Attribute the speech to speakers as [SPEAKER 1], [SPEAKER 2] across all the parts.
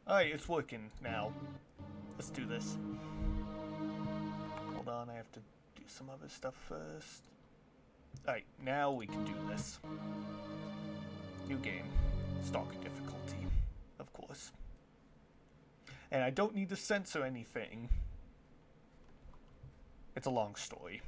[SPEAKER 1] Alright, it's working now. Let's do this. Hold on, I have to do some other stuff first. Alright, now we can do this. New game. S.T.A.L.K.E.R difficulty, of course. And I don't need to censor anything. It's a long story.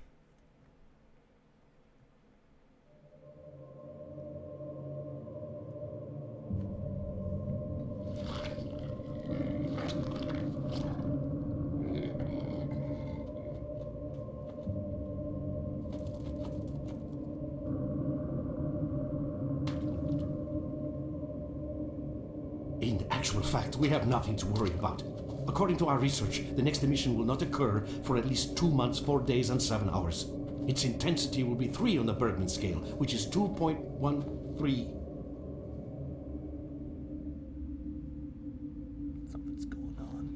[SPEAKER 2] In actual fact, we have nothing to worry about. According to our research, the next emission will not occur for at least 2 months, 4 days, and 7 hours. Its intensity will be 3 on the Bergman scale, which is 2.13.
[SPEAKER 1] Something's going on.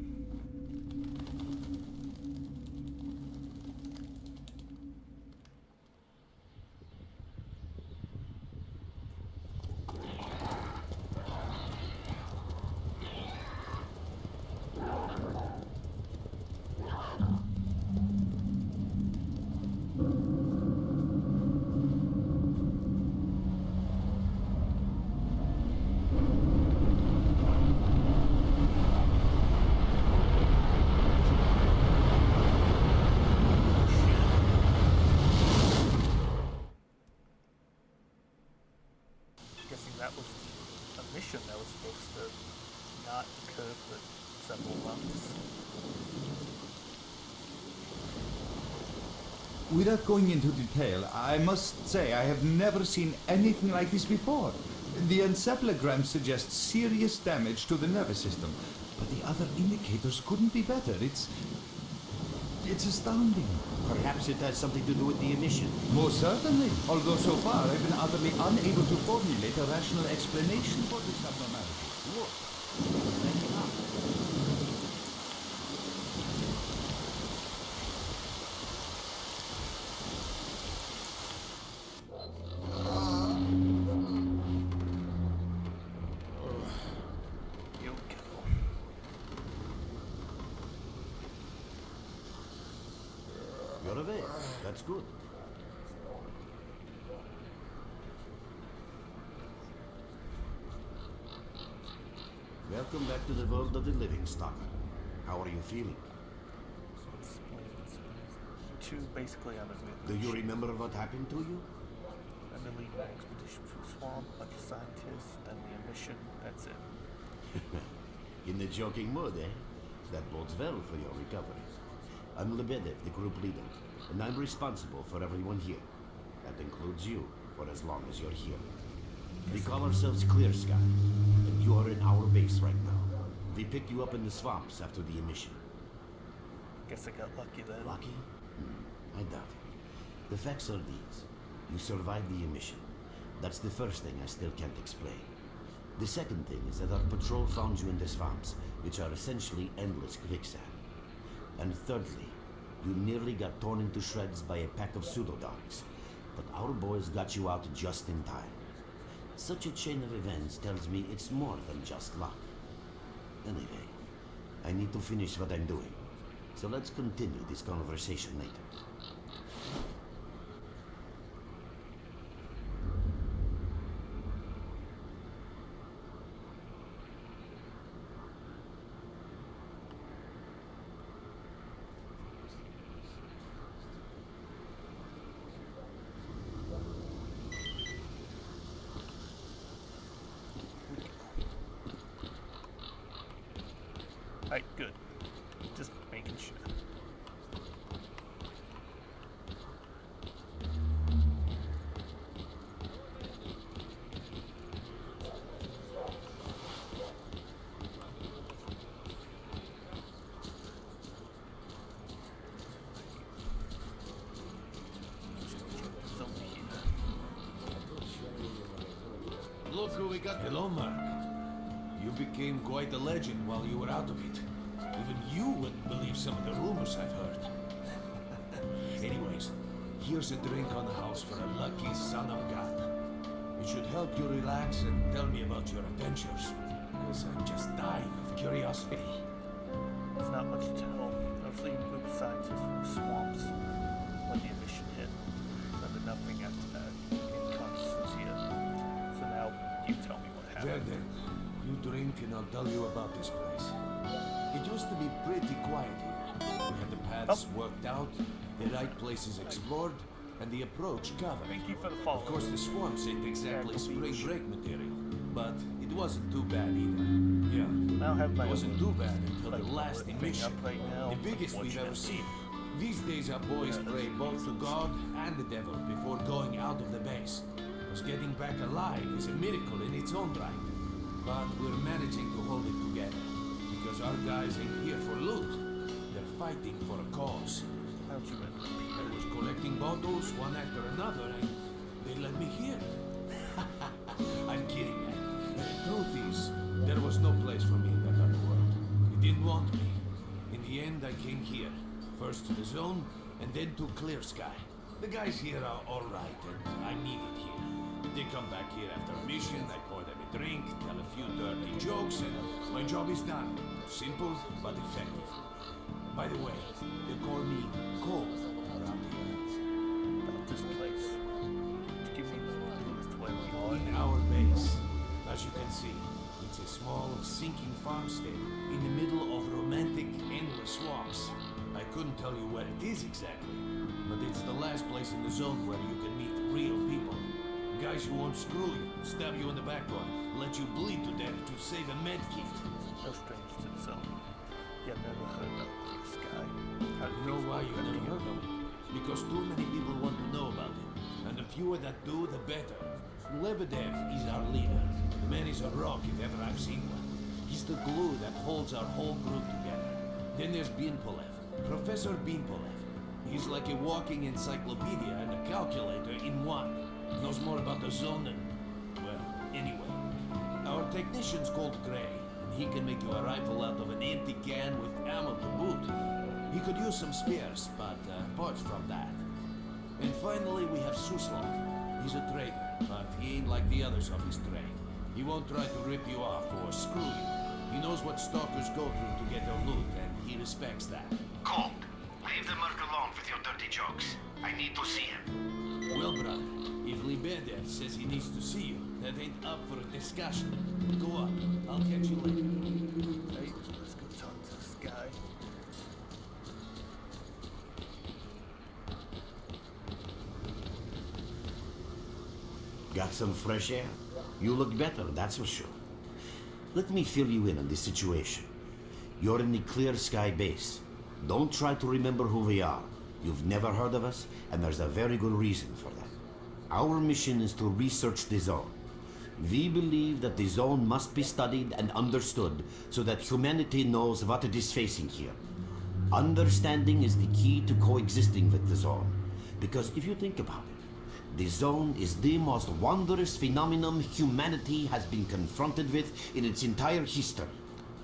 [SPEAKER 1] Guessing that was a mission that was supposed to not occur for several months.
[SPEAKER 3] Without going into detail, I must say I have never seen anything like this before. The encephalogram suggests serious damage to the nervous system, but the other indicators couldn't be better. It's astounding.
[SPEAKER 2] Perhaps it has something to do with the emission.
[SPEAKER 3] Most certainly, although so far I've been utterly unable to formulate a rational explanation for this abnormality.
[SPEAKER 2] Look.
[SPEAKER 1] Here we go.
[SPEAKER 2] You're awake. That's good. Welcome back to the world of the living, S.T.A.L.K.E.R. How are you feeling?
[SPEAKER 1] Two basically on a
[SPEAKER 2] Do you remember what happened to you?
[SPEAKER 1] I'm leading an expedition through the swamp, a bunch of scientists, then the emission, that's it.
[SPEAKER 2] In the joking mood, eh? That bodes well for your recovery. I'm Lebedev, the group leader, and I'm responsible for everyone here. That includes you, for as long as you're here. We call ourselves S.T.A.L.K.E.R, and you are in our base right now. We picked you up in the swamps after the emission.
[SPEAKER 1] Guess I got lucky then.
[SPEAKER 2] Lucky? I doubt it. The facts are these. You survived the emission. That's the first thing I still can't explain. The second thing is that our patrol found you in the swamps, which are essentially endless quicksand. And thirdly, you nearly got torn into shreds by a pack of pseudo-dogs. But our boys got you out just in time. Such a chain of events tells me it's more than just luck. Anyway, I need to finish what I'm doing. So let's continue this conversation later.
[SPEAKER 1] Alright, good. Just making sure.
[SPEAKER 4] Look who we got. Hello, Mark. You became quite a legend while you were out of it. Even you wouldn't believe some of the rumors I've heard. Anyways, here's a drink on the house for a lucky son of God. It should help you relax and tell me about your adventures. Because I'm just dying of curiosity.
[SPEAKER 1] There's not much to tell. I was leading a group of scientists from the swamps when the emission hit. Remember nothing after that. In conscience here. So now, you tell me what
[SPEAKER 4] Well
[SPEAKER 1] happened.
[SPEAKER 4] then, you drink and I'll tell you about this place. It used to be pretty quiet here. We had the paths worked out, the right places explored, and the approach covered.
[SPEAKER 1] Thank you for the follow.
[SPEAKER 4] Of course, the swamps ain't exactly spring break material, but it wasn't too bad either. Yeah,
[SPEAKER 1] I don't have my
[SPEAKER 4] it wasn't
[SPEAKER 1] own,
[SPEAKER 4] too bad until
[SPEAKER 1] like,
[SPEAKER 4] the last
[SPEAKER 1] thing
[SPEAKER 4] emission.
[SPEAKER 1] up right now,
[SPEAKER 4] The biggest we've ever
[SPEAKER 1] unfortunately.
[SPEAKER 4] seen. These days our boys pray both to God and the devil before going out of the base. Because getting back alive is a miracle in its own right. But we're managing to hold it together. Because our guys ain't here for loot. They're fighting for a cause.
[SPEAKER 1] How'd you end up
[SPEAKER 4] I
[SPEAKER 1] here?
[SPEAKER 4] was collecting bottles one after another and they let me here. I'm kidding, man. The truth is, there was no place for me in that other world. They didn't want me. In the end, I came here. First to the zone, and then to Clear Sky. The guys here are alright, and I'm needed here. They come back here after a mission, I pour them a drink, tell a few dirty jokes, and my job is done. Simple, but effective. By the way, they call me Cole around here.
[SPEAKER 1] About this place. Give me the clue as to where we are.
[SPEAKER 4] In our base. As you can see, it's a small, sinking farmstead in the middle of romantic, endless swamps. I couldn't tell you where it is exactly, but it's the last place in the zone where you can meet real people. Guys who won't screw you, stab you in the backbone, let you bleed to death to save a med kit.
[SPEAKER 1] No stranger to the zone. You've never heard of this guy. How do
[SPEAKER 4] You know why you've never heard of it? Because too many people want to know about it, and the fewer that do, the better. Lebedev is our leader. The man is a rock if ever I've seen one. He's the glue that holds our whole group together. Then there's Binpolev, Professor Binpolev. He's like a walking encyclopedia and a calculator in one. Knows more about the zone than... well, anyway. Our technician's called Gray, and he can make you a rifle out of an empty can with ammo to boot. He could use some spares, but apart from that. And finally, we have Suslov. He's a trader, but he ain't like the others of his trade. He won't try to rip you off or screw you. He knows what stalkers go through to get their loot, and he respects that.
[SPEAKER 2] Colt, leave the merc alone with your dirty jokes. I need to see him.
[SPEAKER 4] Well, brother, if Lebedev says he needs to see you, that ain't up for a discussion. Go up. I'll catch you later.
[SPEAKER 1] Hey, let's go talk to this guy.
[SPEAKER 2] Got some fresh air? You look better, that's for sure. Let me fill you in on this situation. You're in the Clear Sky base. Don't try to remember who we are. You've never heard of us, and there's a very good reason for that. Our mission is to research the zone. We believe that the zone must be studied and understood so that humanity knows what it is facing here. Understanding is the key to coexisting with the zone. Because if you think about it, the zone is the most wondrous phenomenon humanity has been confronted with in its entire history.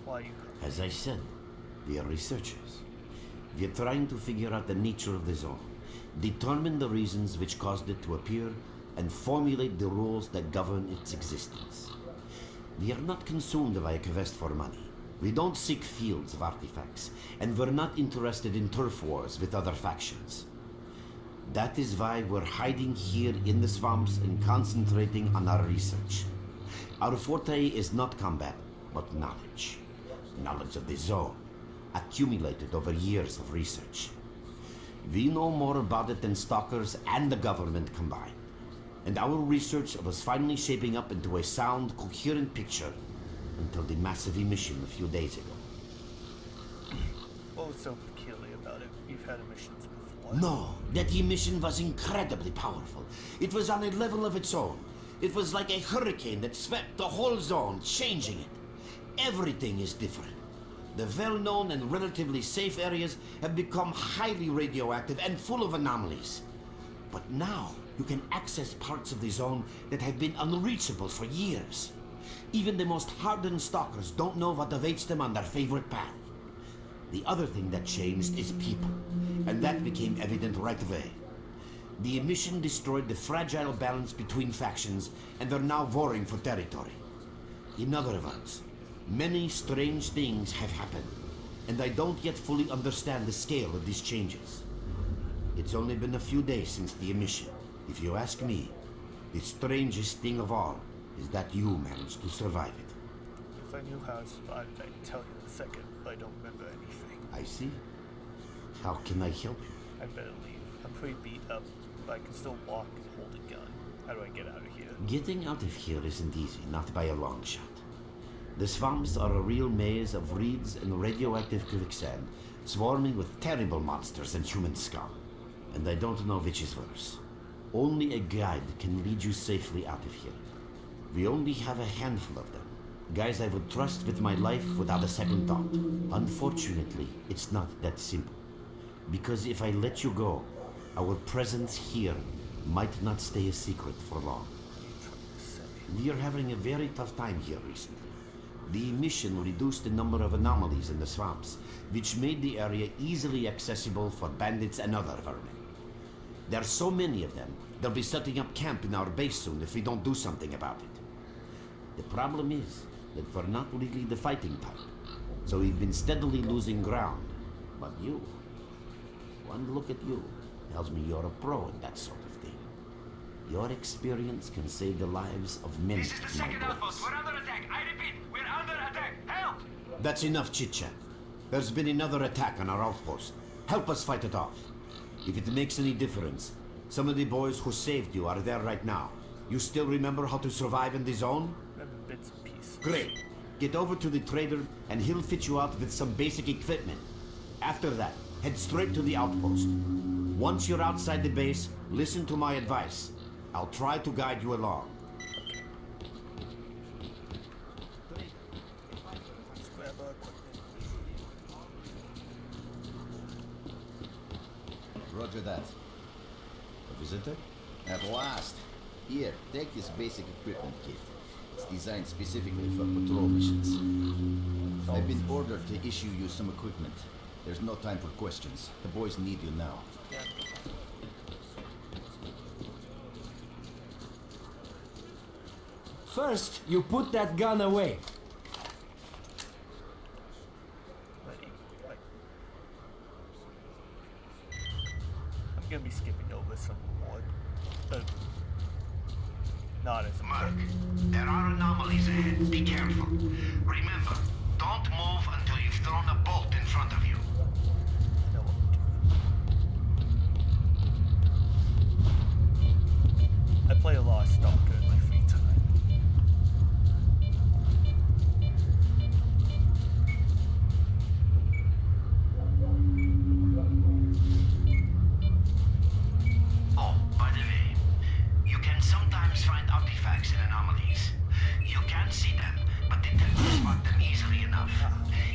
[SPEAKER 1] Why you?
[SPEAKER 2] As I said, we are researchers. We are trying to figure out the nature of the zone, determine the reasons which caused it to appear, and formulate the rules that govern its existence. We are not consumed by a quest for money. We don't seek fields of artifacts, and we're not interested in turf wars with other factions. That is why we're hiding here in the swamps and concentrating on our research. Our forte is not combat, but knowledge. Knowledge of the zone, accumulated over years of research. We know more about it than stalkers and the government combined. And our research was finally shaping up into a sound, coherent picture until the massive emission a few days ago.
[SPEAKER 1] What was so peculiar about it? You've had emissions before.
[SPEAKER 2] No, that emission was incredibly powerful. It was on a level of its own. It was like a hurricane that swept the whole zone, changing it. Everything is different. The well-known and relatively safe areas have become highly radioactive and full of anomalies. But now, You can access parts of the zone that have been unreachable for years. Even the most hardened stalkers don't know what awaits them on their favorite path. The other thing that changed is people, and that became evident right away. The emission destroyed the fragile balance between factions, and they're now warring for territory. In other words, many strange things have happened, and I don't yet fully understand the scale of these changes. It's only been a few days since the emission. If you ask me, the strangest thing of all is that you managed to survive it.
[SPEAKER 1] If I knew how I survived, I'd tell you in a second, but I don't remember anything.
[SPEAKER 2] I see. How can I help you?
[SPEAKER 1] I'd better leave. I'm pretty beat up, but I can still walk and hold a gun. How do I get out of here?
[SPEAKER 2] Getting out of here isn't easy, not by a long shot. The swamps are a real maze of reeds and radioactive quicksand, swarming with terrible monsters and human scum. And I don't know which is worse. Only a guide can lead you safely out of here. We only have a handful of them. Guys I would trust with my life without a second thought. Unfortunately, it's not that simple. Because if I let you go, our presence here might not stay a secret for long. We are having a very tough time here recently. The emission reduced the number of anomalies in the swamps, which made the area easily accessible for bandits and other vermin. There are so many of them, they'll be setting up camp in our base soon if we don't do something about it. The problem is that we're not really the fighting type, so we've been steadily losing ground. But you, one look at you, tells me you're a pro in that sort of thing. Your experience can save the lives of many.
[SPEAKER 5] This is the second outpost. We're under attack. I repeat, we're under attack. Help!
[SPEAKER 2] That's enough chit-chat. There's been another attack on our outpost. Help us fight it off. If it makes any difference, some of the boys who saved you are there right now. You still remember how to survive in the zone?
[SPEAKER 1] Remember bits and pieces.
[SPEAKER 2] Great. Get over to the trader and he'll fit you out with some basic equipment. After that, head straight to the outpost. Once you're outside the base, listen to my advice. I'll try to guide you along.
[SPEAKER 1] Let's grab our equipment.
[SPEAKER 6] Roger that.
[SPEAKER 2] A visitor?
[SPEAKER 6] At last. Here, take this basic equipment kit. It's designed specifically for patrol missions. I've been ordered to issue you some equipment. There's no time for questions. The boys need you now.
[SPEAKER 1] Yeah.
[SPEAKER 7] First, you put that gun away.
[SPEAKER 1] I'm gonna be skipping over some more. Not as
[SPEAKER 8] Mark,
[SPEAKER 1] important.
[SPEAKER 8] there are anomalies ahead. Be careful. Remember, don't move until you've thrown a bolt in front of you.
[SPEAKER 1] I know what I'm doing. I play a lot of S.T.A.L.K.E.R in my free time.
[SPEAKER 8] Oh, by the way, you can sometimes find artifacts and anomalies. You can't see them, but detectors spot them easily enough.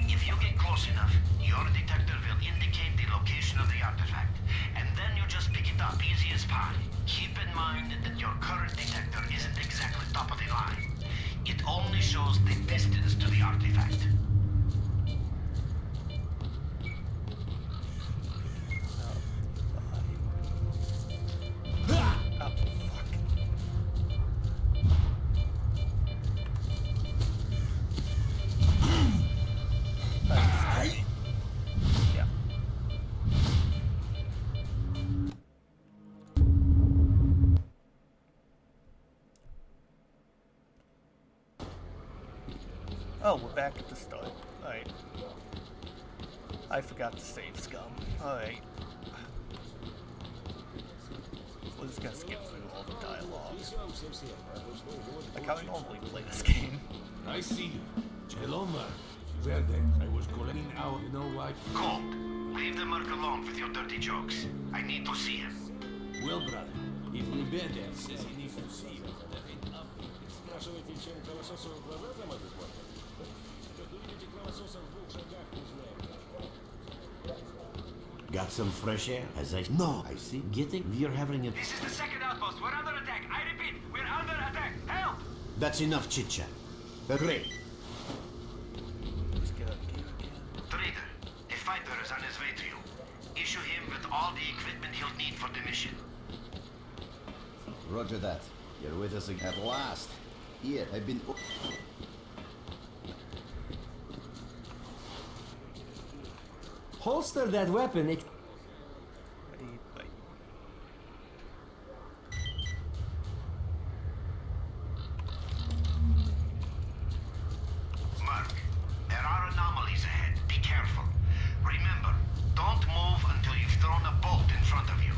[SPEAKER 8] If you get close enough, your detector will indicate the location of the artifact, and then you just pick it up easy as pie. Keep in mind that your current detector isn't exactly top of the line. It only shows the distance to the artifact.
[SPEAKER 1] Oh, fuck. Yeah. Oh, we're back at the start. Alright. I forgot to save scum. Alright. We're just gonna skip through all the dialogue. Like how I normally play this game.
[SPEAKER 4] I see you. Hello, Mark. Well then, I was calling out, you know what?
[SPEAKER 8] Colt, leave the Merc alone with your dirty jokes. I need to see him.
[SPEAKER 4] Well, brother, if Libeda says he needs to see you,
[SPEAKER 9] Спрашиваете, чем кровососов глаза замазать можно? Как увидите кровососа в 2 шагах, не знаете.
[SPEAKER 2] Got some fresh air? As I... No, I see. Getting... We're having a...
[SPEAKER 5] This is the second outpost. We're under attack. I repeat, we're under attack. Help!
[SPEAKER 2] That's enough chit-chat. Great.
[SPEAKER 1] Let's get up here again.
[SPEAKER 8] Trader, a fighter is on his way to you. Issue him with all the equipment he'll need for the mission.
[SPEAKER 6] Roger that. You're with us at last. Here, I've been...
[SPEAKER 7] Holster that weapon.
[SPEAKER 1] Ready? Wait.
[SPEAKER 8] Merc, there are anomalies ahead. Be careful. Remember, don't move until you've thrown a bolt in front of you.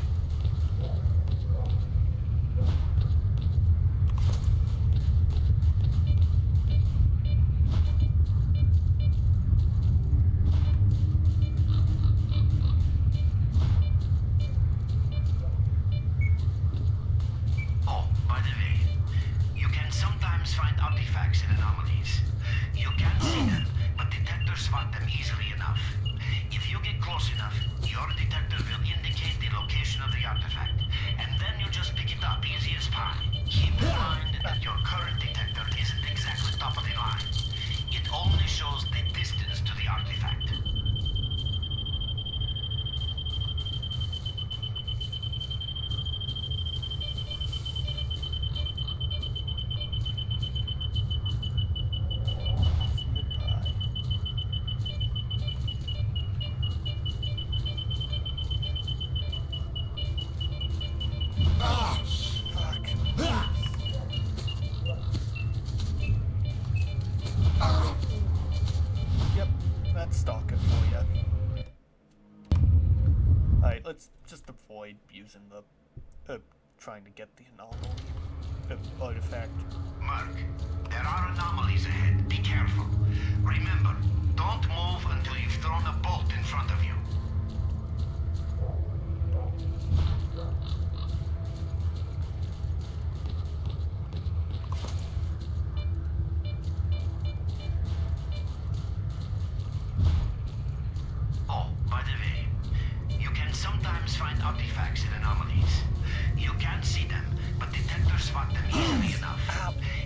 [SPEAKER 8] Oh, by the way, you can sometimes find artifacts in anomalies. You can't see them, but detectors spot them easily enough. If you get close enough, your detector will indicate the location of the artifact, and then you just pick it up easy as pie. Keep in mind that your current detector isn't exactly top of the line. It only shows the distance to the artifact.
[SPEAKER 1] Fuck. Yep, that's S.T.A.L.K.E.R for ya. Alright, let's just avoid using the... trying to get the anomaly. Artifact.
[SPEAKER 8] Merc, there are anomalies ahead. Be careful. Remember, don't move until you've thrown a bolt in front of you. Oh, by the way, you can sometimes find artifacts in anomalies. You can't see them, but detectors spot them easily enough.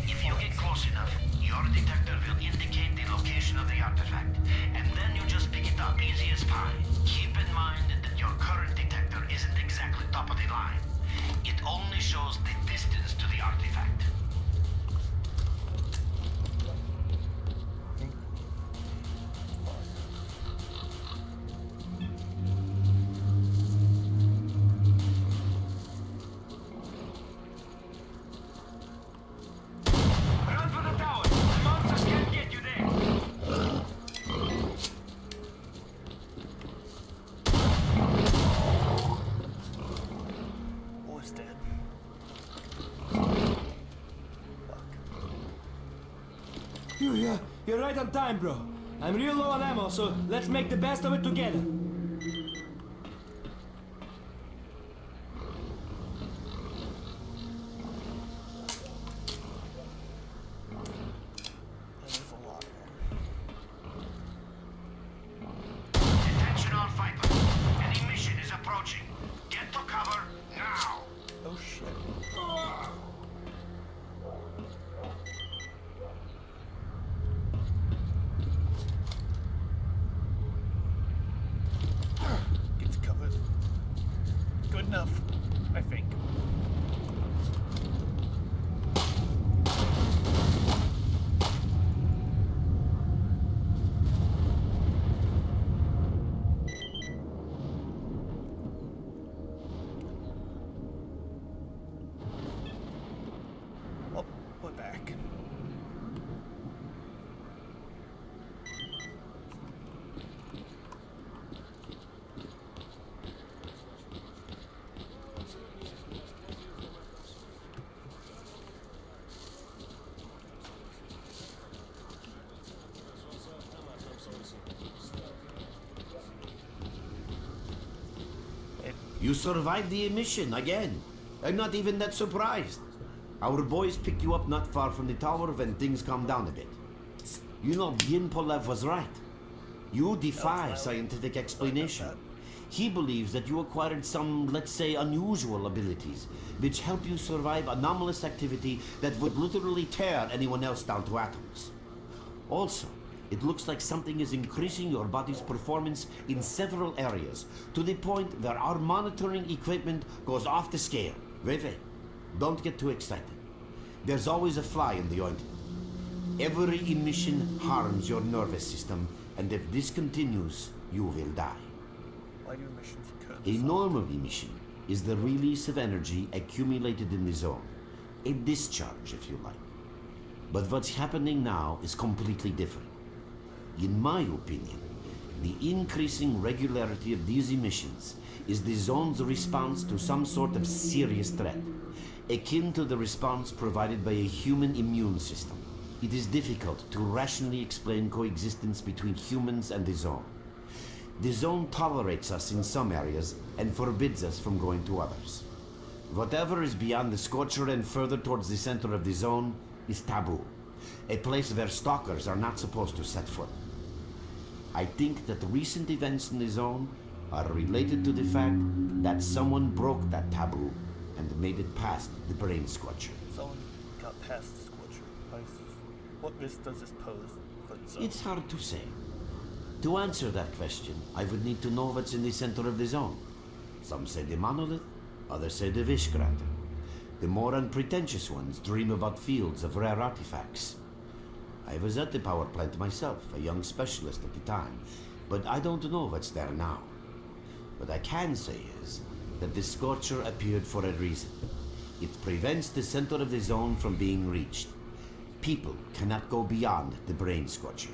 [SPEAKER 8] If you get close enough, your detector will indicate the location of the artifact, and then you just pick it up easy as pie. Keep in mind that your current detector isn't exactly top of the line. It only shows the distance to the artifact.
[SPEAKER 5] Run for the tower. The monsters can't get you there.
[SPEAKER 1] Boy's dead. Fuck.
[SPEAKER 7] You're right on time, bro. I'm real low on ammo, so let's make the best of it together.
[SPEAKER 1] There's a lot of them.
[SPEAKER 8] Attention all fighters. Any mission is approaching. Get to cover now.
[SPEAKER 1] Oh shit. Gets covered. Good enough, I think. Oh, we're back.
[SPEAKER 2] You survived the mission again. I'm not even that surprised. Our boys picked you up not far from the tower when things calmed down a bit. You know, Yin Polev was right. You defy scientific explanation. He believes that you acquired some, let's say, unusual abilities, which help you survive anomalous activity that would literally tear anyone else down to atoms. Also, it looks like something is increasing your body's performance in several areas, to the point where our monitoring equipment goes off the scale. Wait, don't get too excited. There's always a fly in the ointment. Every emission harms your nervous system, and if this continues, you will die.
[SPEAKER 1] Why do emissions occur?
[SPEAKER 2] A normal emission is the release of energy accumulated in the zone. A discharge, if you like. But what's happening now is completely different. In my opinion, the increasing regularity of these emissions is the zone's response to some sort of serious threat, akin to the response provided by a human immune system. It is difficult to rationally explain coexistence between humans and the zone. The zone tolerates us in some areas and forbids us from going to others. Whatever is beyond the scorcher and further towards the center of the zone is taboo, a place where stalkers are not supposed to set foot. I think that recent events in the zone are related to the fact that someone broke that taboo and made it past the brain scorcher.
[SPEAKER 1] Someone got past the scorcher. What risk does this pose for the zone?
[SPEAKER 2] It's hard to say. To answer that question, I would need to know what's in the center of the zone. Some say the monolith, others say the wish granter. The more unpretentious ones dream about fields of rare artifacts. I was at the power plant myself, a young specialist at the time, but I don't know what's there now. What I can say is that the scorcher appeared for a reason. It prevents the center of the zone from being reached. People cannot go beyond the brain scorcher.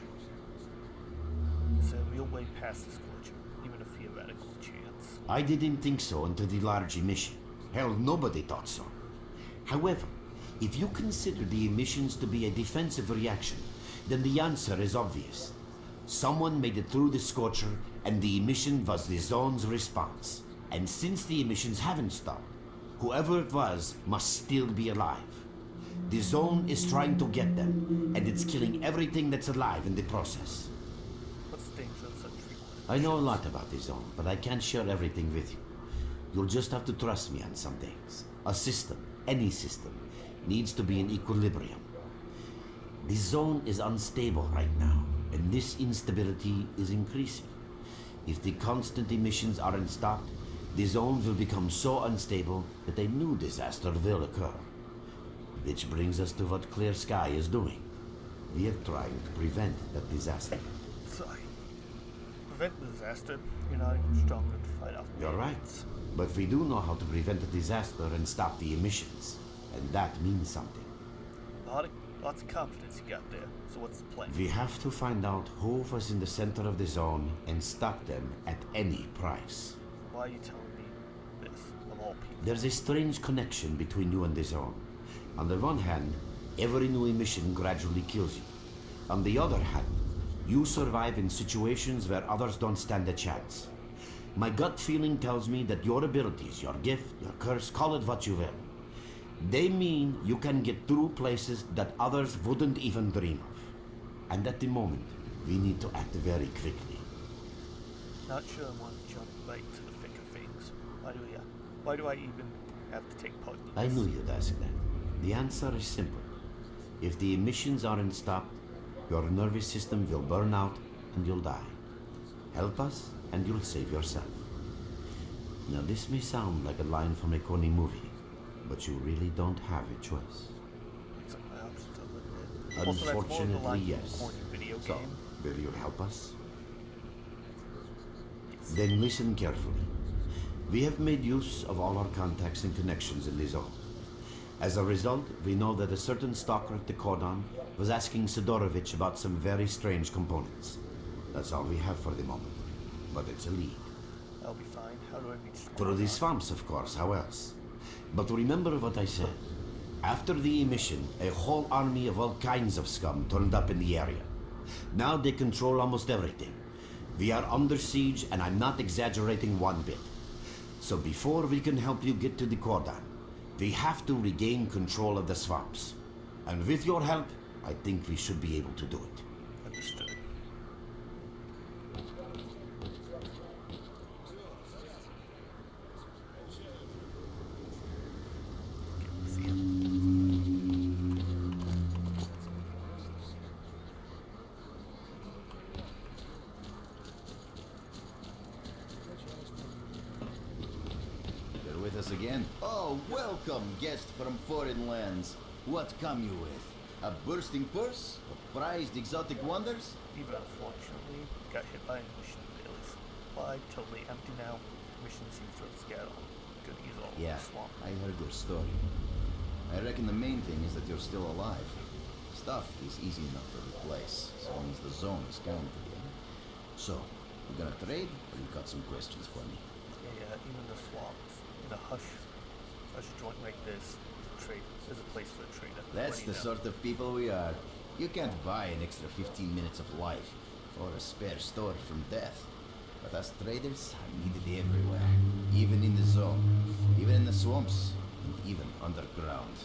[SPEAKER 1] Is there a real way past the scorcher, even a theoretical chance?
[SPEAKER 2] I didn't think so until the large emission. Hell, nobody thought so. However, if you consider the emissions to be a defensive reaction, then the answer is obvious. Someone made it through the scorcher, and the emission was the zone's response. And since the emissions haven't stopped, whoever it was must still be alive. The zone is trying to get them, and it's killing everything that's alive in the process.
[SPEAKER 1] What's the danger of such frequent?
[SPEAKER 2] I know a lot about the zone, but I can't share everything with you. You'll just have to trust me on some things. A system, any system, needs to be in equilibrium. The zone is unstable right now, and this instability is increasing. If the constant emissions aren't stopped, the zone will become so unstable that a new disaster will occur. Which brings us to what S.T.A.L.K.E.R is doing. We are trying to prevent that disaster.
[SPEAKER 1] Sorry. Prevent the disaster? You're not even strong enough to fight off.
[SPEAKER 2] You're right. But we do know how to prevent a disaster and stop the emissions. And that means something.
[SPEAKER 1] Lots of confidence you got there. So what's the plan?
[SPEAKER 2] We have to find out who was in the center of the zone and stop them at any price.
[SPEAKER 1] Why are you telling me this, of all people?
[SPEAKER 2] There's a strange connection between you and the zone. On the one hand, every new emission gradually kills you. On the other hand, you survive in situations where others don't stand a chance. My gut feeling tells me that your abilities, your gift, your curse, call it what you will, they mean you can get through places that others wouldn't even dream of. And at the moment, we need to act very quickly.
[SPEAKER 1] Not sure I want to jump right to the thick of things. Why do I even have to take part in this?
[SPEAKER 2] I knew you'd ask that. The answer is simple. If the emissions aren't stopped, your nervous system will burn out and you'll die. Help us and you'll save yourself. Now this may sound like a line from a corny movie, but you really don't have a choice.
[SPEAKER 1] It's like my options are limited. Also, that's more of the
[SPEAKER 2] Unfortunately,
[SPEAKER 1] line from a
[SPEAKER 2] yes.
[SPEAKER 1] corny video
[SPEAKER 2] So,
[SPEAKER 1] game.
[SPEAKER 2] will you help us?
[SPEAKER 1] Yes.
[SPEAKER 2] Then listen carefully. We have made use of all our contacts and connections in the zone. As a result, we know that a certain stalker at the cordon was asking Sidorovich about some very strange components. That's all we have for the moment. But it's a lead.
[SPEAKER 1] I'll be fine. How do I reach the
[SPEAKER 2] Through the swamps, of course, how else? But remember what I said. After the emission, a whole army of all kinds of scum turned up in the area. Now they control almost everything. We are under siege, and I'm not exaggerating one bit. So before we can help you get to the cordon, we have to regain control of the swamps. And with your help, I think we should be able to do it.
[SPEAKER 1] Understood.
[SPEAKER 6] man. Oh, welcome, guest from foreign lands. What come you with? A bursting purse? Of prized exotic wonders?
[SPEAKER 1] Even unfortunately, got hit by an mission daily supply, totally empty now. Mission seems to have scattered goodies all over
[SPEAKER 6] Yeah,
[SPEAKER 1] the swamp.
[SPEAKER 6] I heard your story. I reckon the main thing is that you're still alive. Stuff is easy enough to replace, as long as the zone is kind to you. So, you gonna trade, or you got some questions for me?
[SPEAKER 1] Yeah, even the swamps, in a hush joint like this, there's a place for a trader.
[SPEAKER 6] That's the sort of people we are. You can't buy an extra 15 minutes of life, or a spare store from death. But us traders are needed everywhere, even in the zone, even in the swamps, and even underground.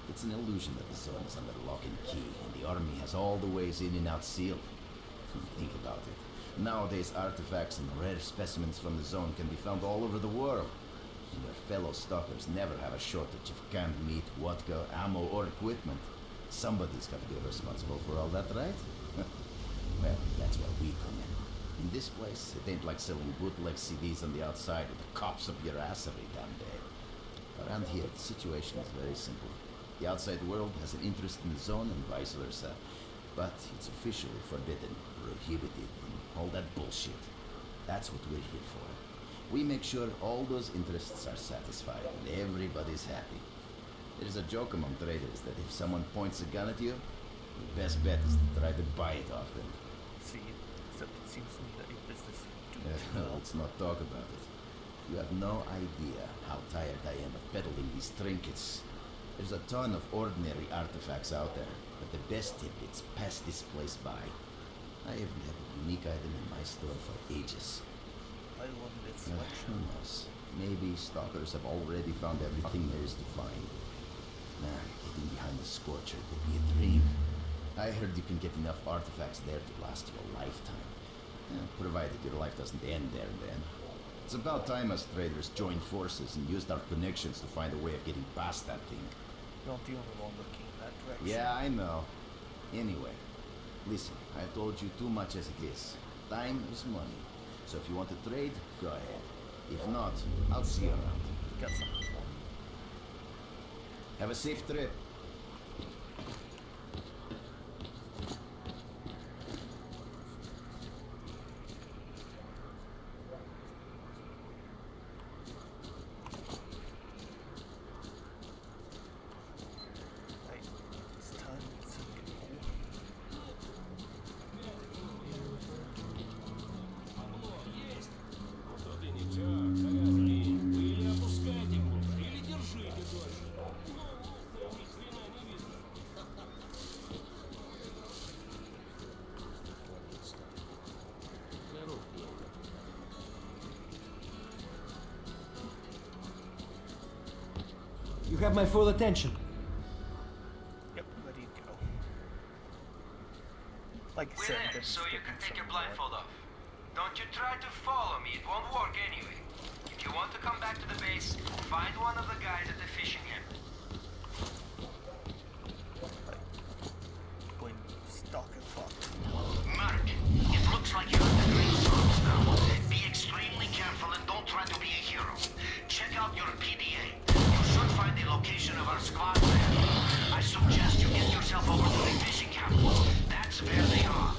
[SPEAKER 6] It's an illusion that the zone is under lock and key, and the army has all the ways in and out sealed. Think about it. Nowadays, artifacts and rare specimens from the zone can be found all over the world. And your fellow stalkers never have a shortage of canned meat, vodka, ammo, or equipment. Somebody's got to be responsible for all that, right? Well, that's where we come in. In this place, it ain't like selling bootleg CDs on the outside with the cops up your ass every damn day. Around here, the situation is very simple. The outside world has an interest in the zone and vice versa. But it's officially forbidden, prohibited, and all that bullshit. That's what we're here for. We make sure all those interests are satisfied and everybody's happy. There's a joke among traders that if someone points a gun at you, the best bet is to try to buy it off them.
[SPEAKER 1] See, except it seems to me that your business is doing well.
[SPEAKER 6] Let's not talk about it. You have no idea how tired I am of peddling these trinkets. There's a ton of ordinary artifacts out there, but the best tip is pass this place by. I haven't had a unique item in my store for ages.
[SPEAKER 1] I love this
[SPEAKER 6] Who
[SPEAKER 1] selection.
[SPEAKER 6] knows? Maybe stalkers have already found everything there is to find. Man, getting behind the Scorcher could be a dream. I heard you can get enough artifacts there to last you a lifetime. Provided your life doesn't end there and then. It's about time us traders joined forces and used our connections to find a way of getting past that thing.
[SPEAKER 1] You're not the only one looking in that direction.
[SPEAKER 6] Yeah, I know. Anyway, listen, I've told you too much as it is. Time is money. So if you want to trade, go ahead. If not, I'll see you around.
[SPEAKER 1] Got something for me.
[SPEAKER 6] Have a safe trip.
[SPEAKER 1] Right, it's time to get home.
[SPEAKER 9] Вот и нельзя, скажи. Вы или опускайте его, или держите дольше. Ни хрена не видно.
[SPEAKER 7] You have my full attention.
[SPEAKER 1] Yep, ready to go. Like I
[SPEAKER 8] We're
[SPEAKER 1] said,
[SPEAKER 8] there,
[SPEAKER 1] I'm
[SPEAKER 8] so you can take your
[SPEAKER 1] somewhere.
[SPEAKER 8] blindfold off. Don't you try to follow me, it won't work anyway. If you want to come back to the base, find one of the guys at the fishing hamlet.
[SPEAKER 1] When stalker fuck.
[SPEAKER 8] Mark, it looks like you're in the green zones now. Be extremely careful and don't try to be a hero. Check out your PDA. You should find the location of our squad there. I suggest you get yourself over to the fishing camp. That's where they are.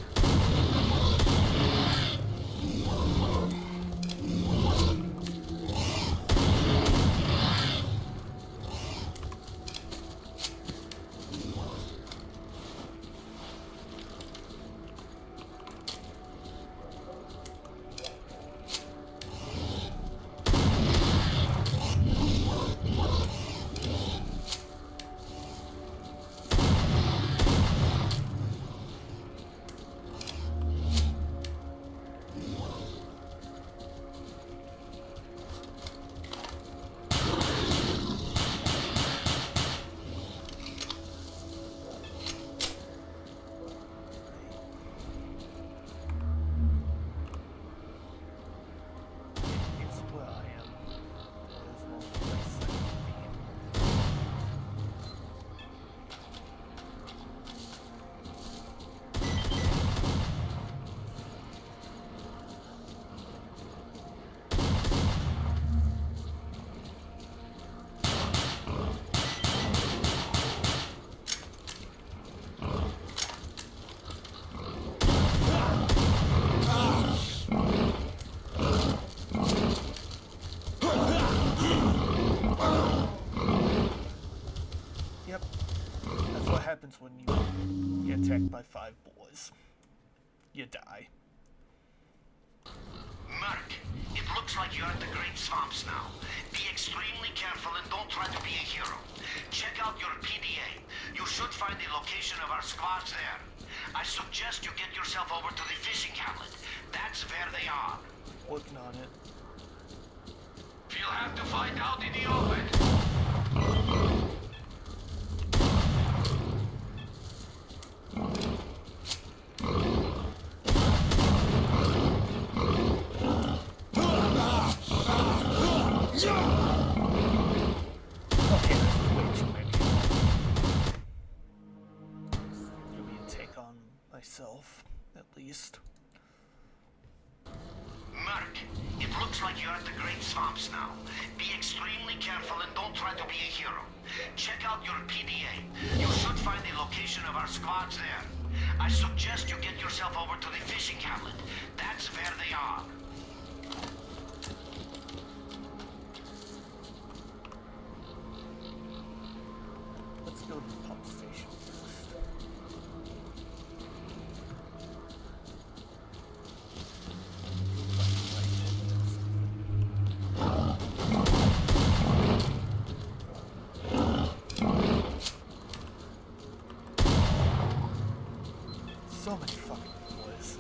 [SPEAKER 1] when you get attacked by 5 boars. You die.
[SPEAKER 8] Merc, it looks like you're at the Great Swamps now. Be extremely careful and don't try to be a hero. Check out your PDA. You should find the location of our squads there. I suggest you get yourself over to the fishing hamlet. That's where they are.
[SPEAKER 1] Working on it.
[SPEAKER 8] You'll have to find out in the open.
[SPEAKER 1] Okay, that's way too many. Give me a take on myself, at least.
[SPEAKER 8] Merc, it looks like you're at the Great Swamps now. Be extremely careful and don't try to be a hero. Check out your PDA. You should find the location of our squads there. I suggest you get yourself over to the fishing hamlet. That's where they are.
[SPEAKER 1] Let's go to the pump station first. So many fucking boys.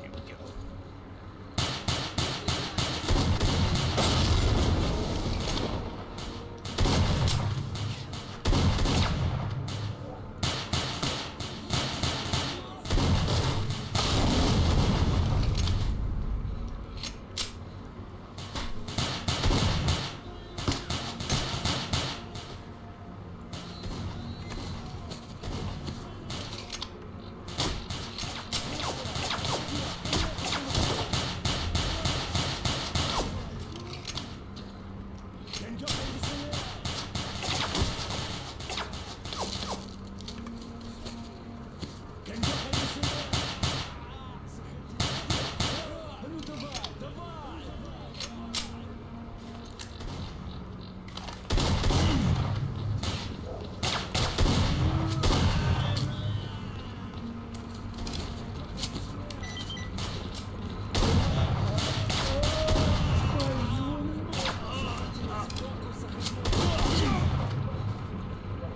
[SPEAKER 1] Here we go.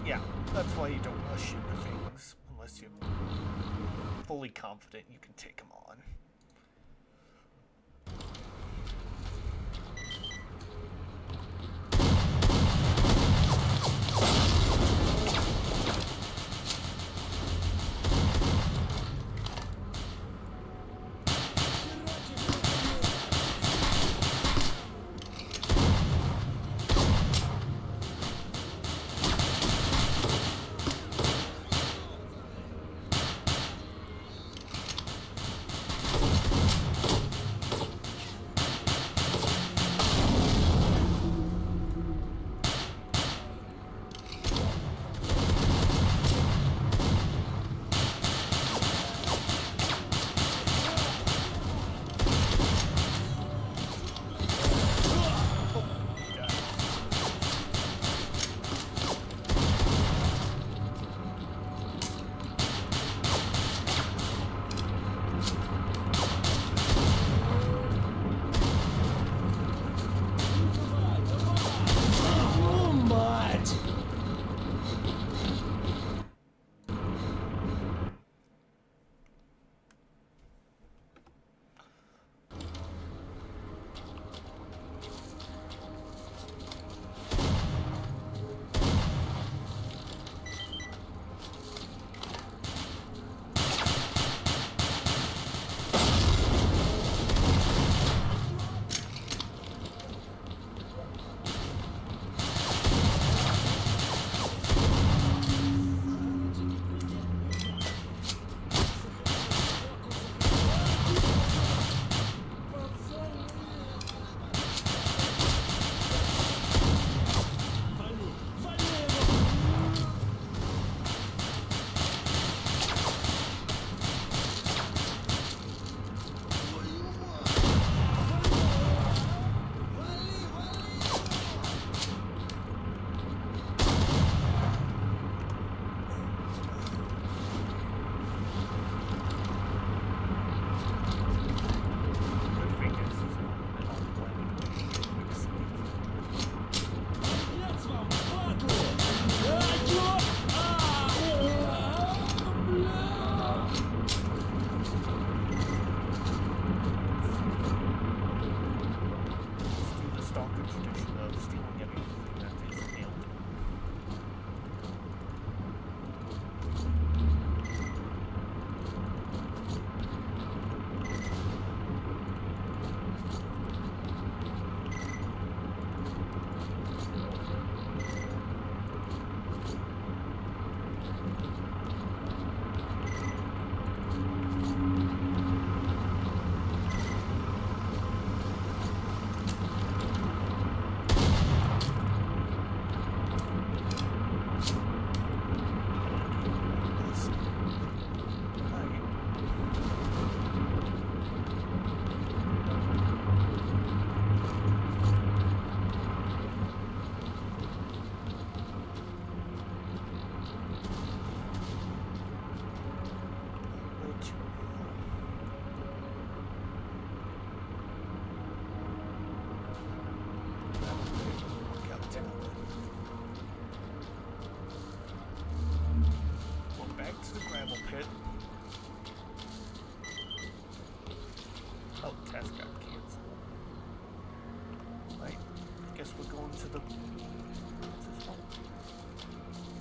[SPEAKER 1] Yeah, that's why you don't rush into things unless you're fully confident you can take them on.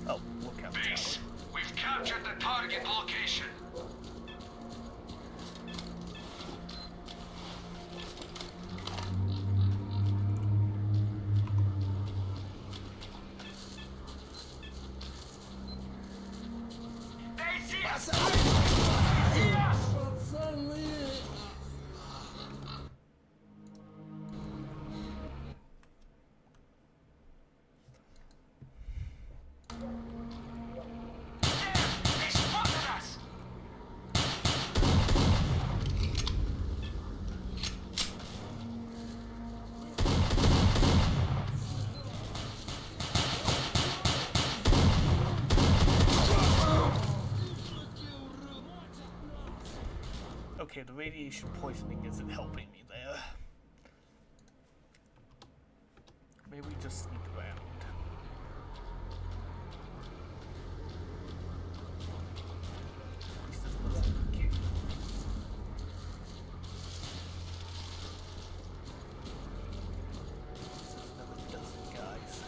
[SPEAKER 1] Oh, lookout
[SPEAKER 8] Base,
[SPEAKER 1] tower.
[SPEAKER 8] we've captured the target location.
[SPEAKER 5] They see us! They spotted us!
[SPEAKER 1] Okay, the radiation poisoning isn't helping me there. Maybe just sneak around. At least there's no sneaking. There's another dozen guys.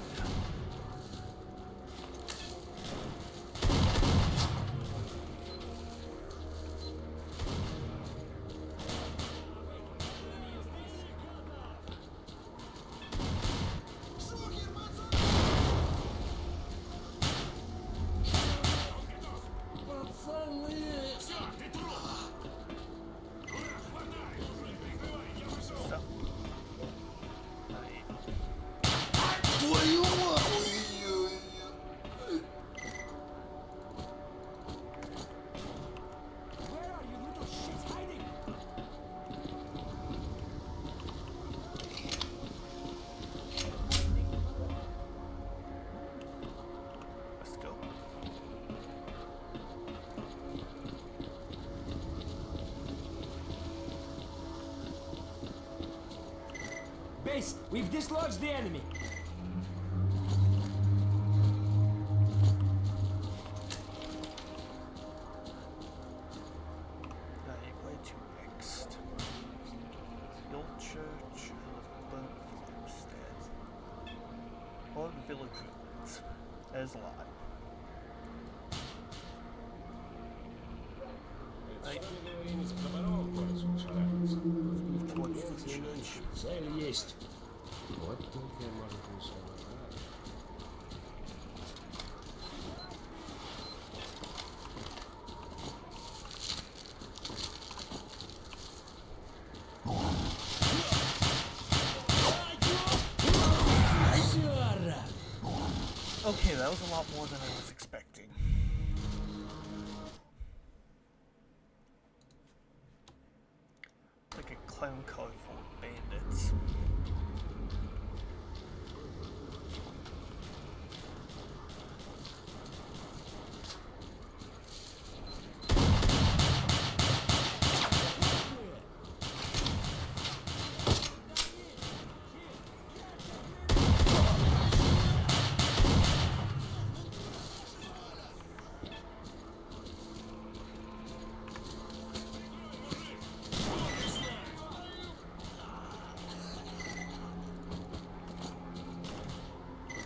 [SPEAKER 1] So,
[SPEAKER 7] Where are you little shits hiding?
[SPEAKER 1] let's go.
[SPEAKER 7] Base, we've dislodged the enemy.
[SPEAKER 1] Where to next? The old church and the burnt farmstead. Or the village ruins. There's a lot. Right. Move towards the church.
[SPEAKER 9] Цель есть. Вот только может не соврать.
[SPEAKER 1] Okay, that was a lot more than I was expecting. Like a clown car full of bandits.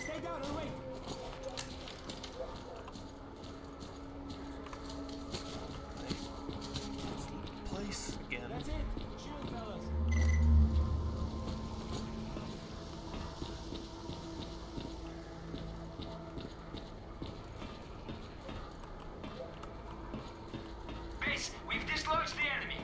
[SPEAKER 7] Stay down and wait.
[SPEAKER 1] Place again.
[SPEAKER 7] That's it. Shoot, fellas.
[SPEAKER 5] Base, we've dislodged the enemy.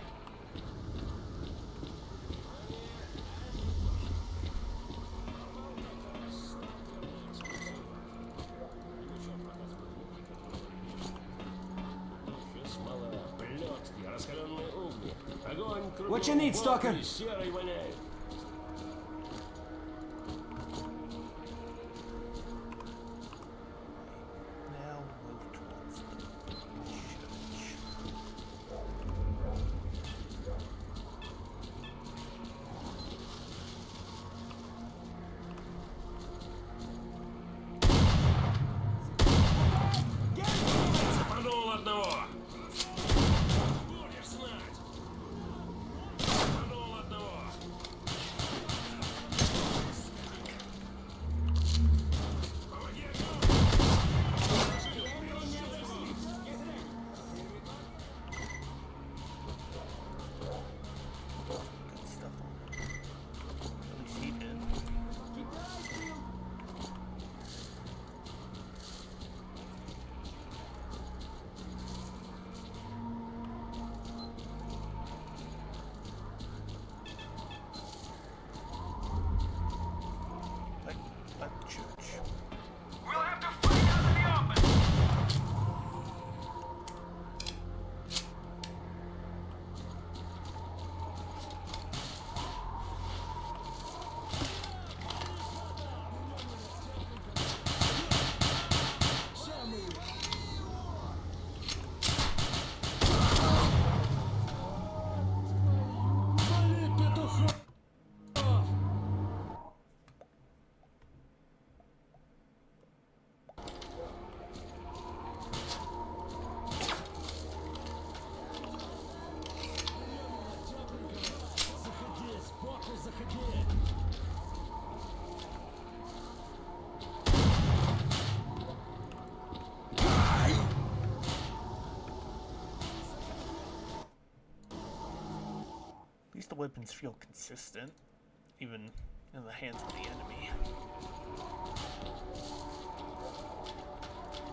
[SPEAKER 9] Смола, плетки, раскаленные угли. Огонь кругом.
[SPEAKER 7] What you need,
[SPEAKER 9] вопли
[SPEAKER 7] S.T.A.L.K.E.R?
[SPEAKER 9] серой воняет.
[SPEAKER 1] Now move towards the church.
[SPEAKER 9] Подул одного. Будешь знать. Подул одного.
[SPEAKER 1] weapons feel consistent, even in the hands of the enemy.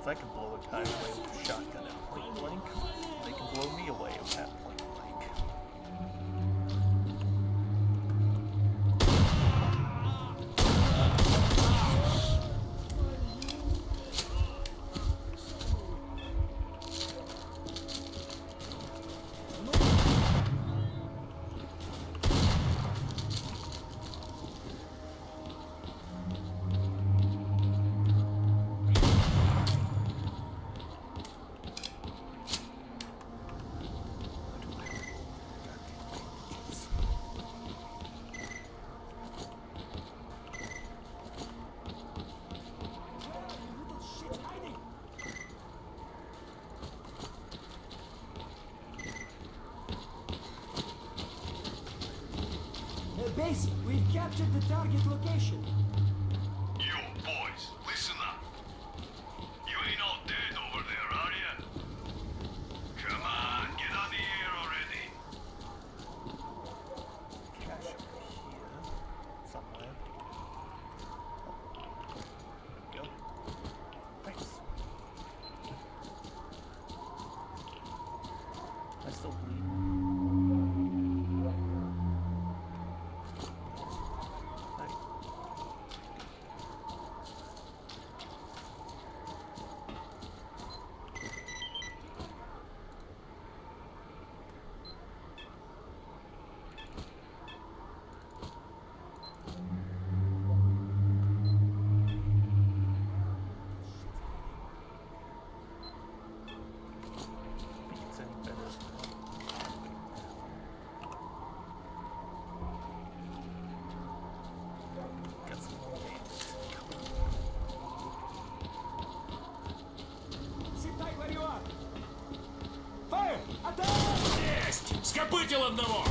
[SPEAKER 1] If I can blow a guy away with a shotgun at point blank, they can blow me away at point blank.
[SPEAKER 7] Base, we've captured the target location.
[SPEAKER 9] You boys, listen up. You ain't all dead over there, are ya? Come on, get on the air already.
[SPEAKER 1] Cash over here somewhere. There we go. Nice. I still bleed.
[SPEAKER 9] Есть! Скопытил одного!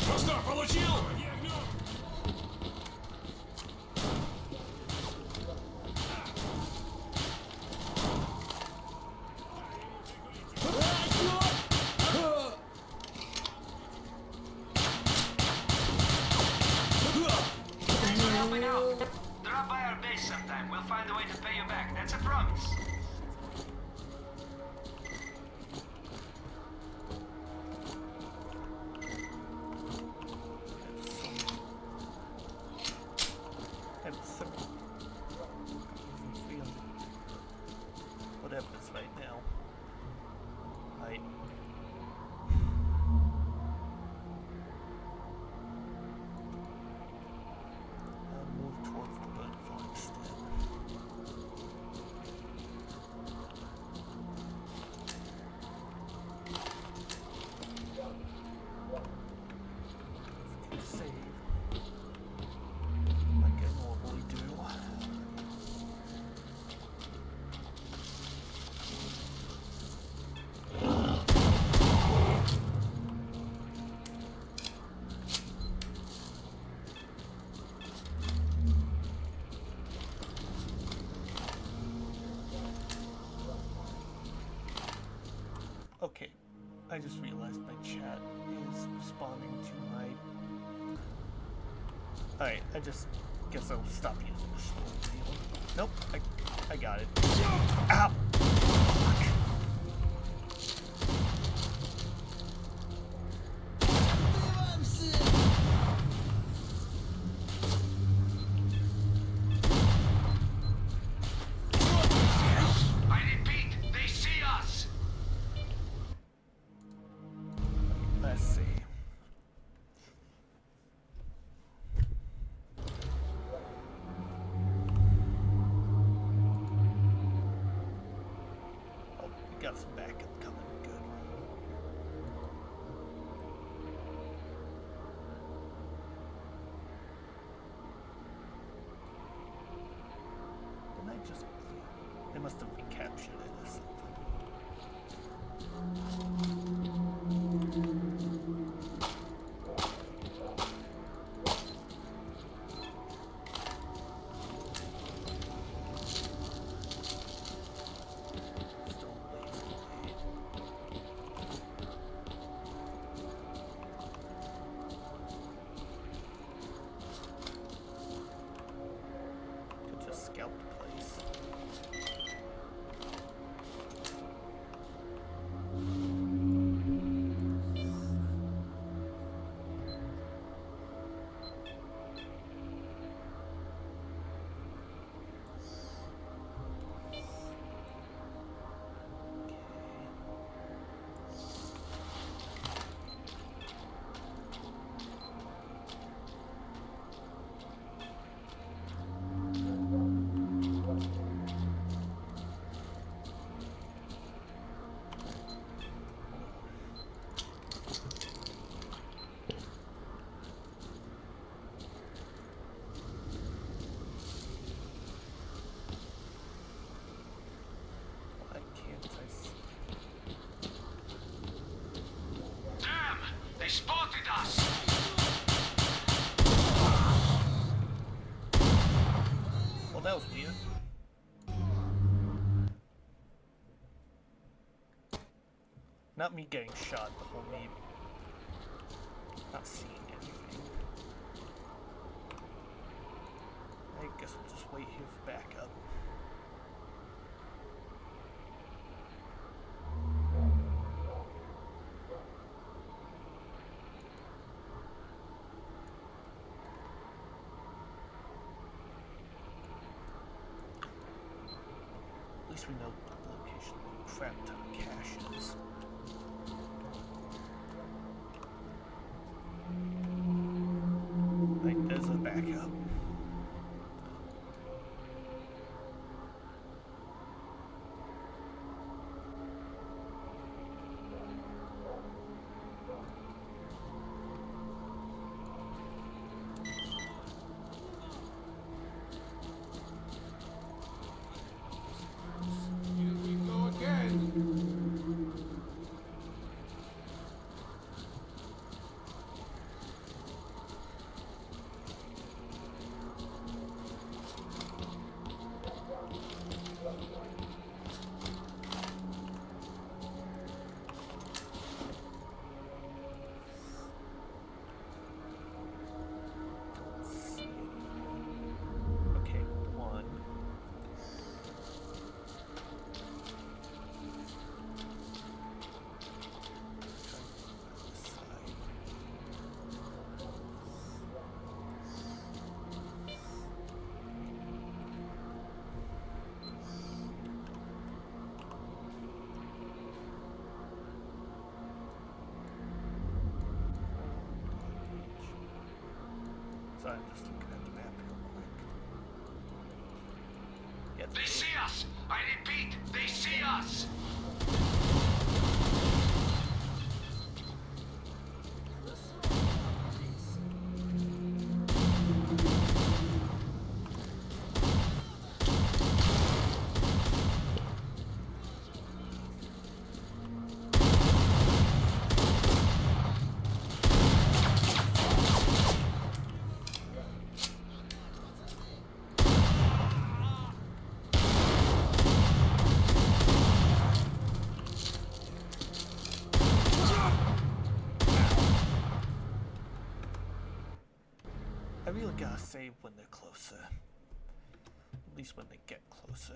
[SPEAKER 9] Ну что, получил?
[SPEAKER 5] Thanks for helping out. Drop by our base sometime. We'll find a way to pay you back. That's a promise.
[SPEAKER 1] Whatever it's right now. Right. I'll move towards the bird farm instead. Save. Like I normally do. Okay, I just realized my chat is responding to my... Alright, I just guess I'll stop using the story wheel. Nope, I got it. Ow! Fuck.
[SPEAKER 5] I repeat, they see us.
[SPEAKER 1] Let's see. Oh, we got some backup coming. Good. Didn't I just... They must have recaptured it or something. Still lazy. that was weird. Not me getting shot, but whole me not seeing anything. I guess we'll just wait here for backup. At least we know the location of the crap ton of cash is. Like, there's a backup.
[SPEAKER 4] Here we go again.
[SPEAKER 1] Okay, one. So I'm just looking at the map real quick. Yeah,
[SPEAKER 8] They see us! I repeat, they see us!
[SPEAKER 1] I really gotta save when they're closer. At least when they get closer.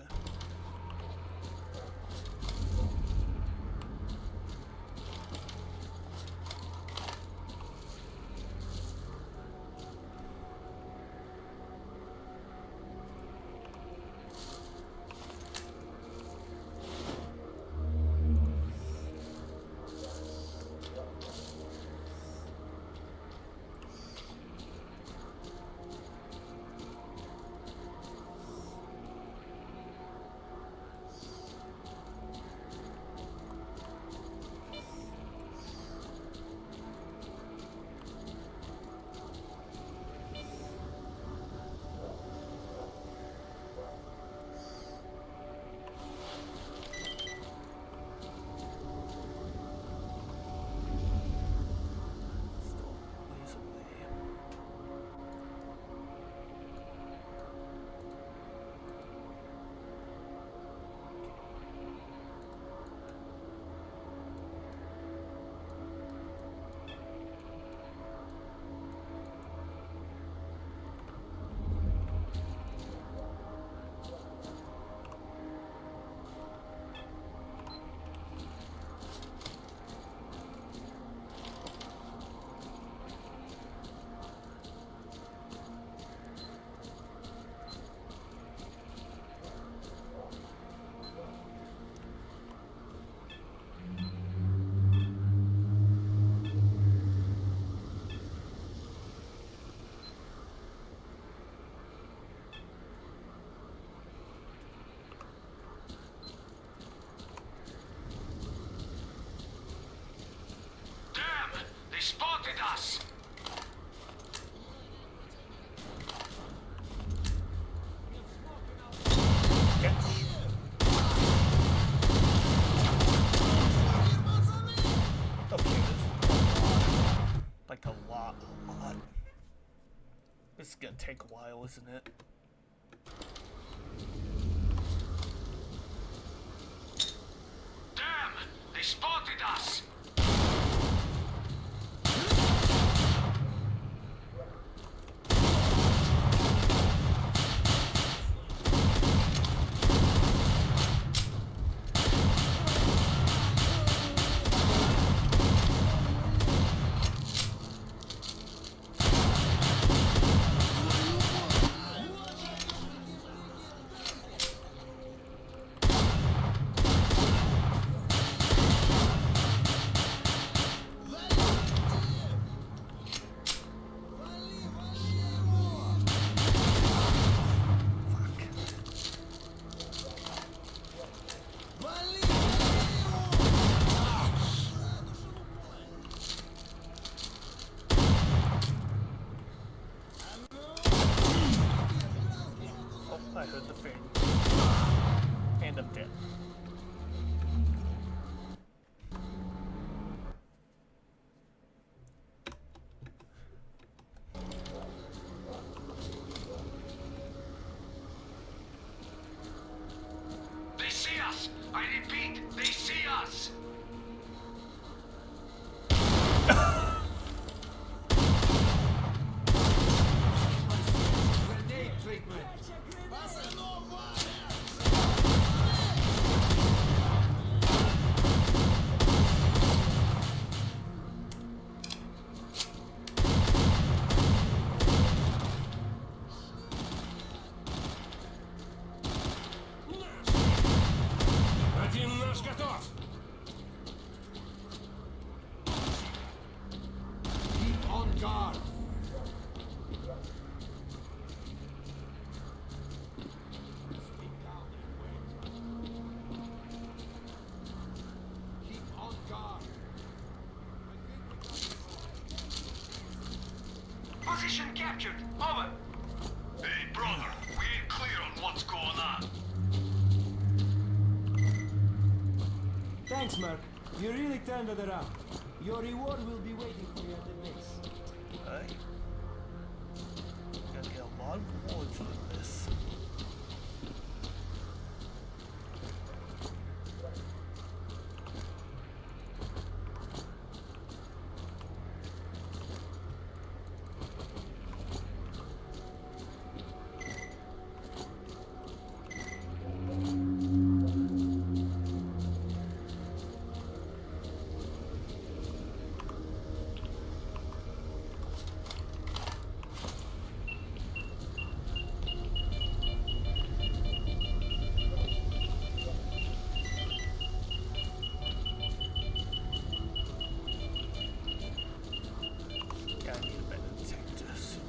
[SPEAKER 8] They spotted us!
[SPEAKER 1] Okay, like a lot. This is gonna take a while, isn't it?
[SPEAKER 8] spotted us!
[SPEAKER 1] I heard the thing. And I'm dead.
[SPEAKER 8] They see us! I repeat, they see us!
[SPEAKER 4] Grenade treatment! Один наш готов! Keep on guard! Keep on guard!
[SPEAKER 8] Position captured! Over!
[SPEAKER 9] Hey, brother, we ain't clear on what's going on.
[SPEAKER 7] Thanks, Merc. You really turned it around. Your reward will be waiting for you at the base.
[SPEAKER 1] Hey. Gotta get a lot of rewards for this. Yeah, I need a better detector soon.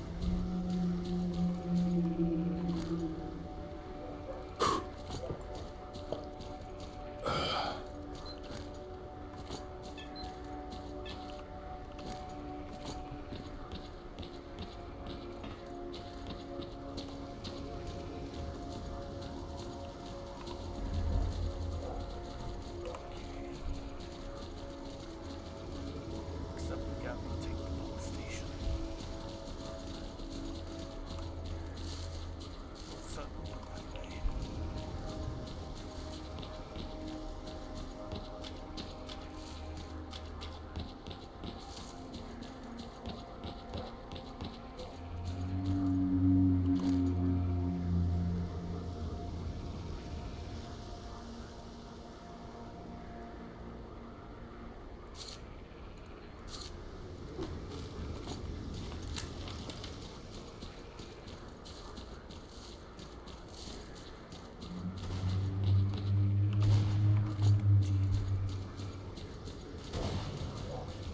[SPEAKER 1] Except we gotta take the pump station. What's up? Highway.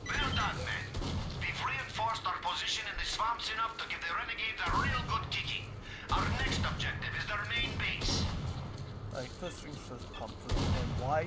[SPEAKER 8] Well done, men. We've reinforced our position in the swamps enough to give the renegades a real good kicking. Our next objective is their main base.
[SPEAKER 1] Alright, first things first, pump them. And why?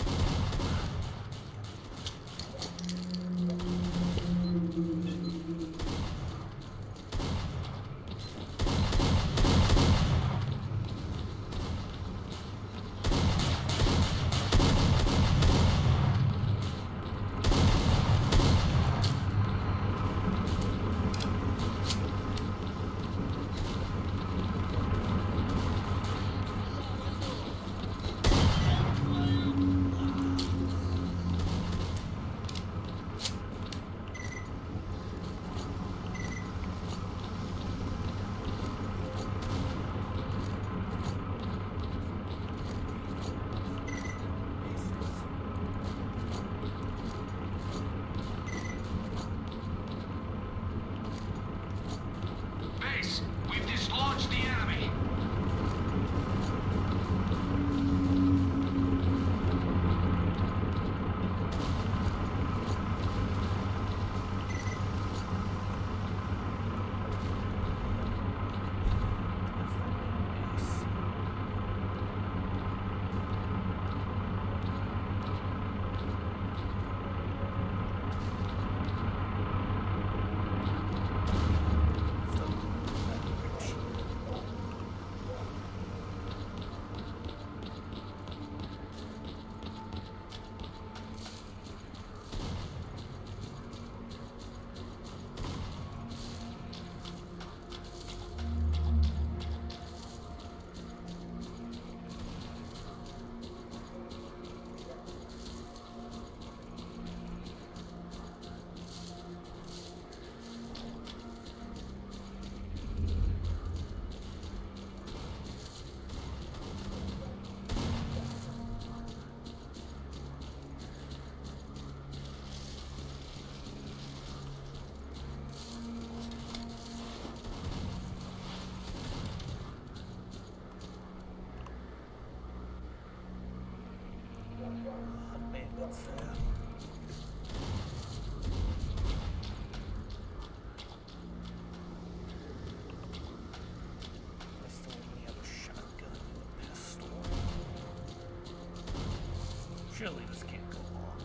[SPEAKER 1] That's I still only have a shotgun and a pistol. Surely this can't go wrong.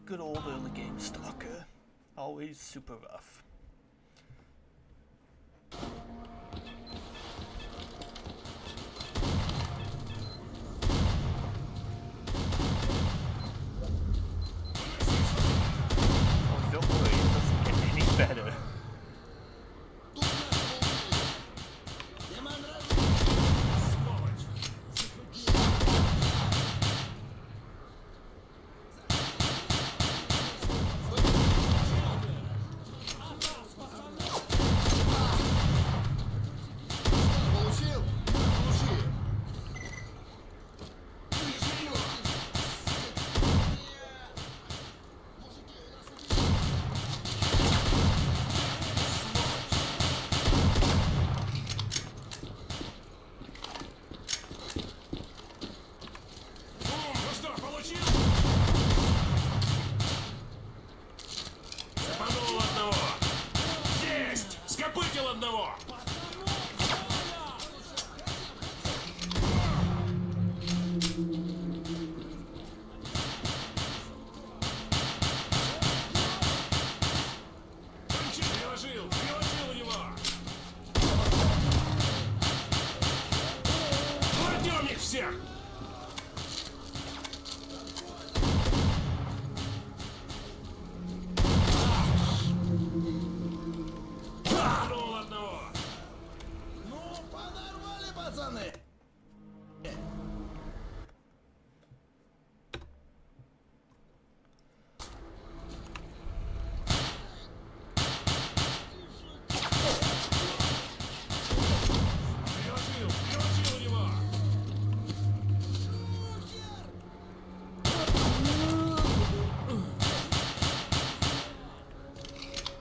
[SPEAKER 1] Good old early game S.T.A.L.K.E.R. Always super rough. Oh, don't worry, it doesn't get any better.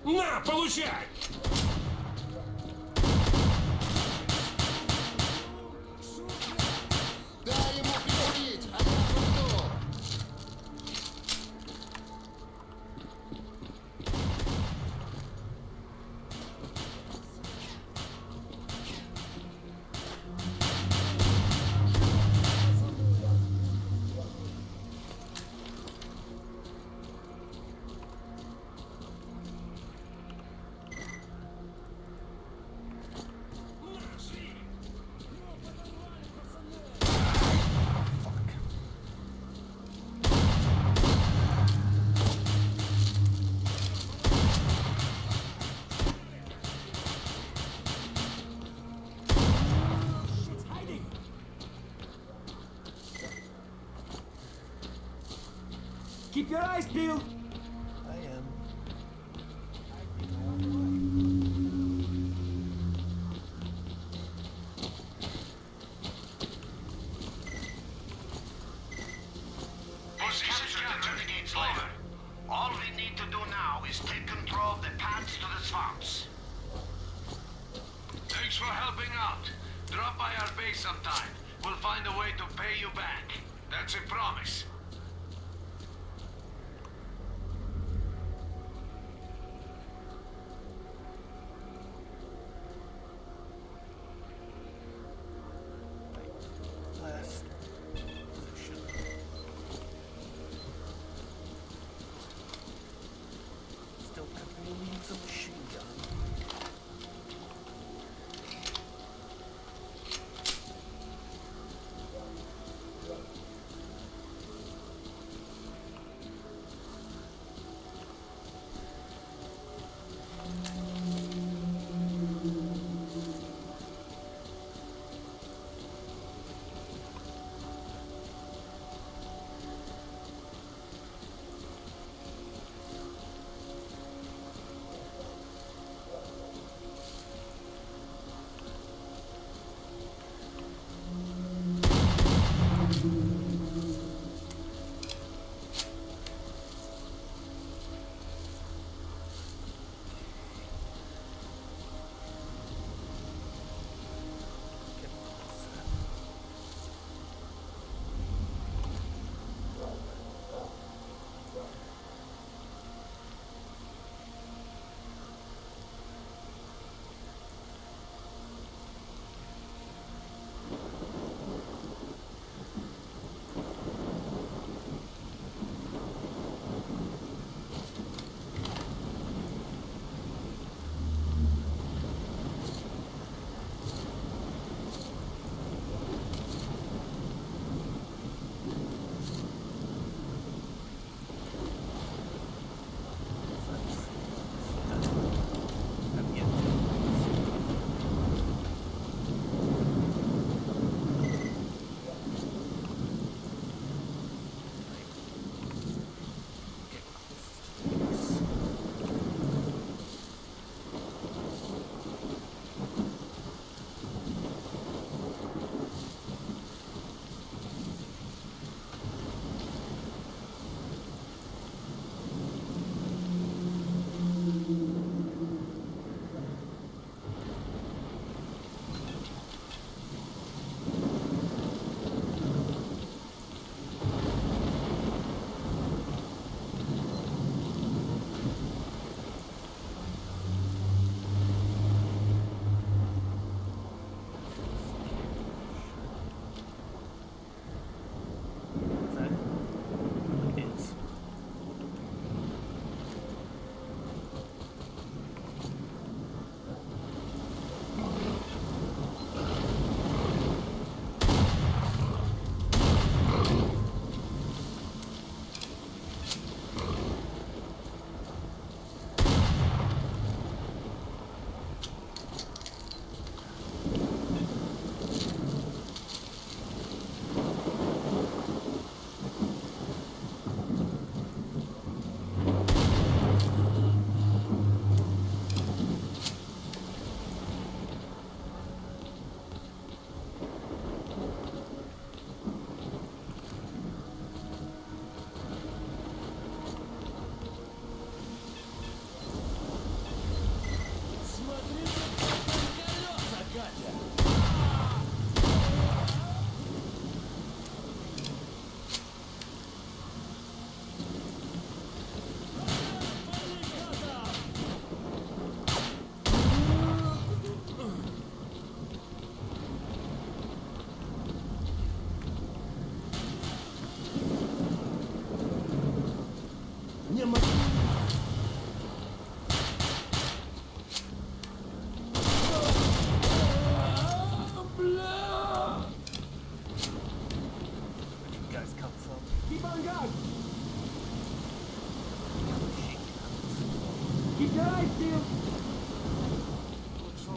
[SPEAKER 7] На, получай!
[SPEAKER 6] Дай ему прикурить, а я пойду.
[SPEAKER 7] Keep your eyes peeled!
[SPEAKER 1] I am.
[SPEAKER 8] We've captured the renegade's lair. All we need to do now is take control of the paths to the swamp.
[SPEAKER 9] Thanks for helping out. Drop by our base sometime. We'll find a way to pay you back. That's a promise.
[SPEAKER 1] Last position. Still could use a machine gun.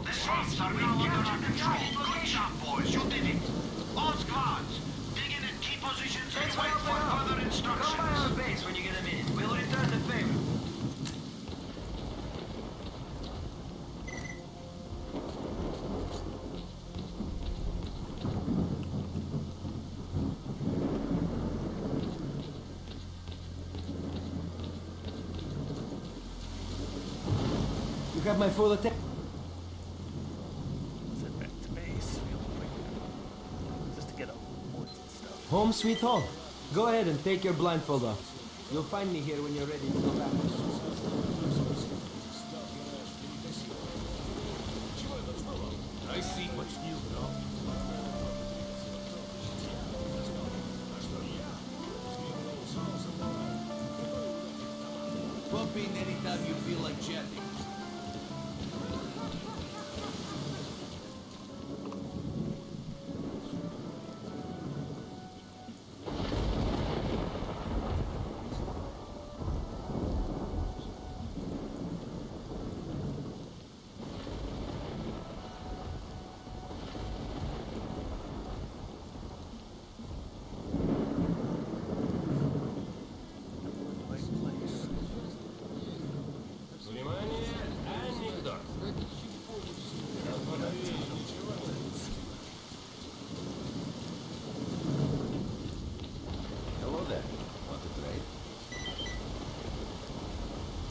[SPEAKER 8] The swamps are now under our control. Good job, boys. You did it. All squads, dig in and keep positions and wait for further instructions.
[SPEAKER 5] Come by our base when you get a minute. We'll return the favor.
[SPEAKER 7] You have my full attention. Home sweet home. Go ahead and take your blindfold off. You'll find me here when you're ready to go back.
[SPEAKER 4] I see what's new, bro. Pump in anytime you feel like chatting.
[SPEAKER 6] Hello there. Want to trade?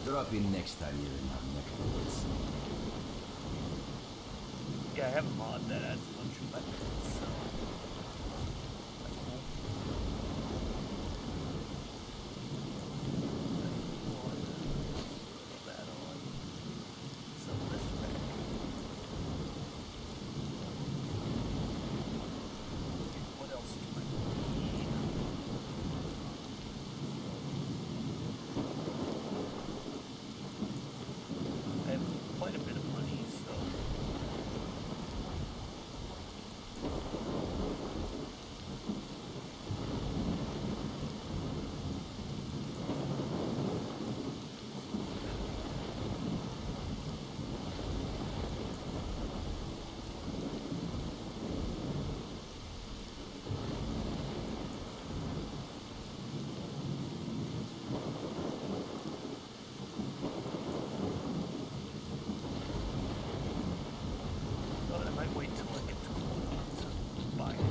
[SPEAKER 6] Drop in next time you're in our neck of the woods.
[SPEAKER 1] Yeah, I have a mod that adds a bunch of weapons, so that's cool. Put that on. So this back. What else do I need? I have quite a bit of money, so but I might wait till I get to Coordinates to buy anything.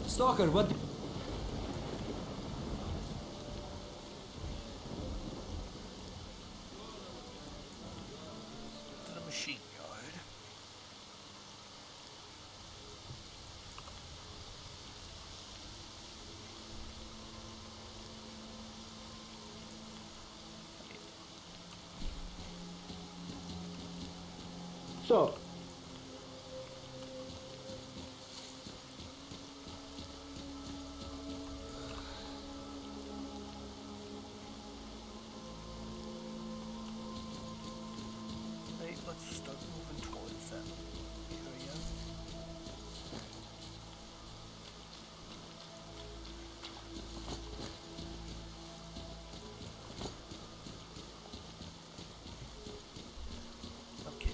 [SPEAKER 7] Stalker, what?
[SPEAKER 1] To the machine yard.
[SPEAKER 7] So,
[SPEAKER 1] Hey, let's start moving towards that area. Okay.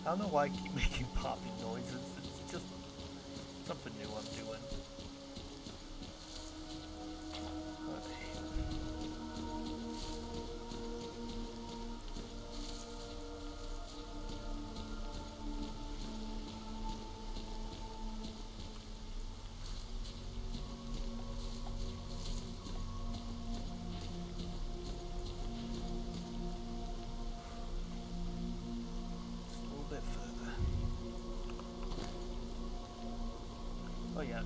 [SPEAKER 1] I don't know why I keep making popping noises. It's just something new I'm doing. Just a little bit further. Oh yeah,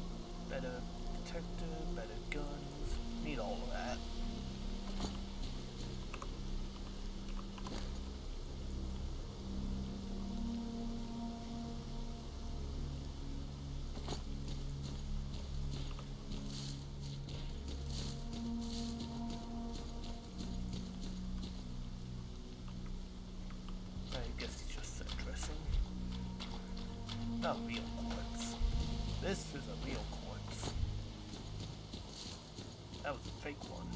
[SPEAKER 1] better detector, better guns, need all of that. I guess he's just set dressing. Not real quartz. This is a real quartz. That was a fake one.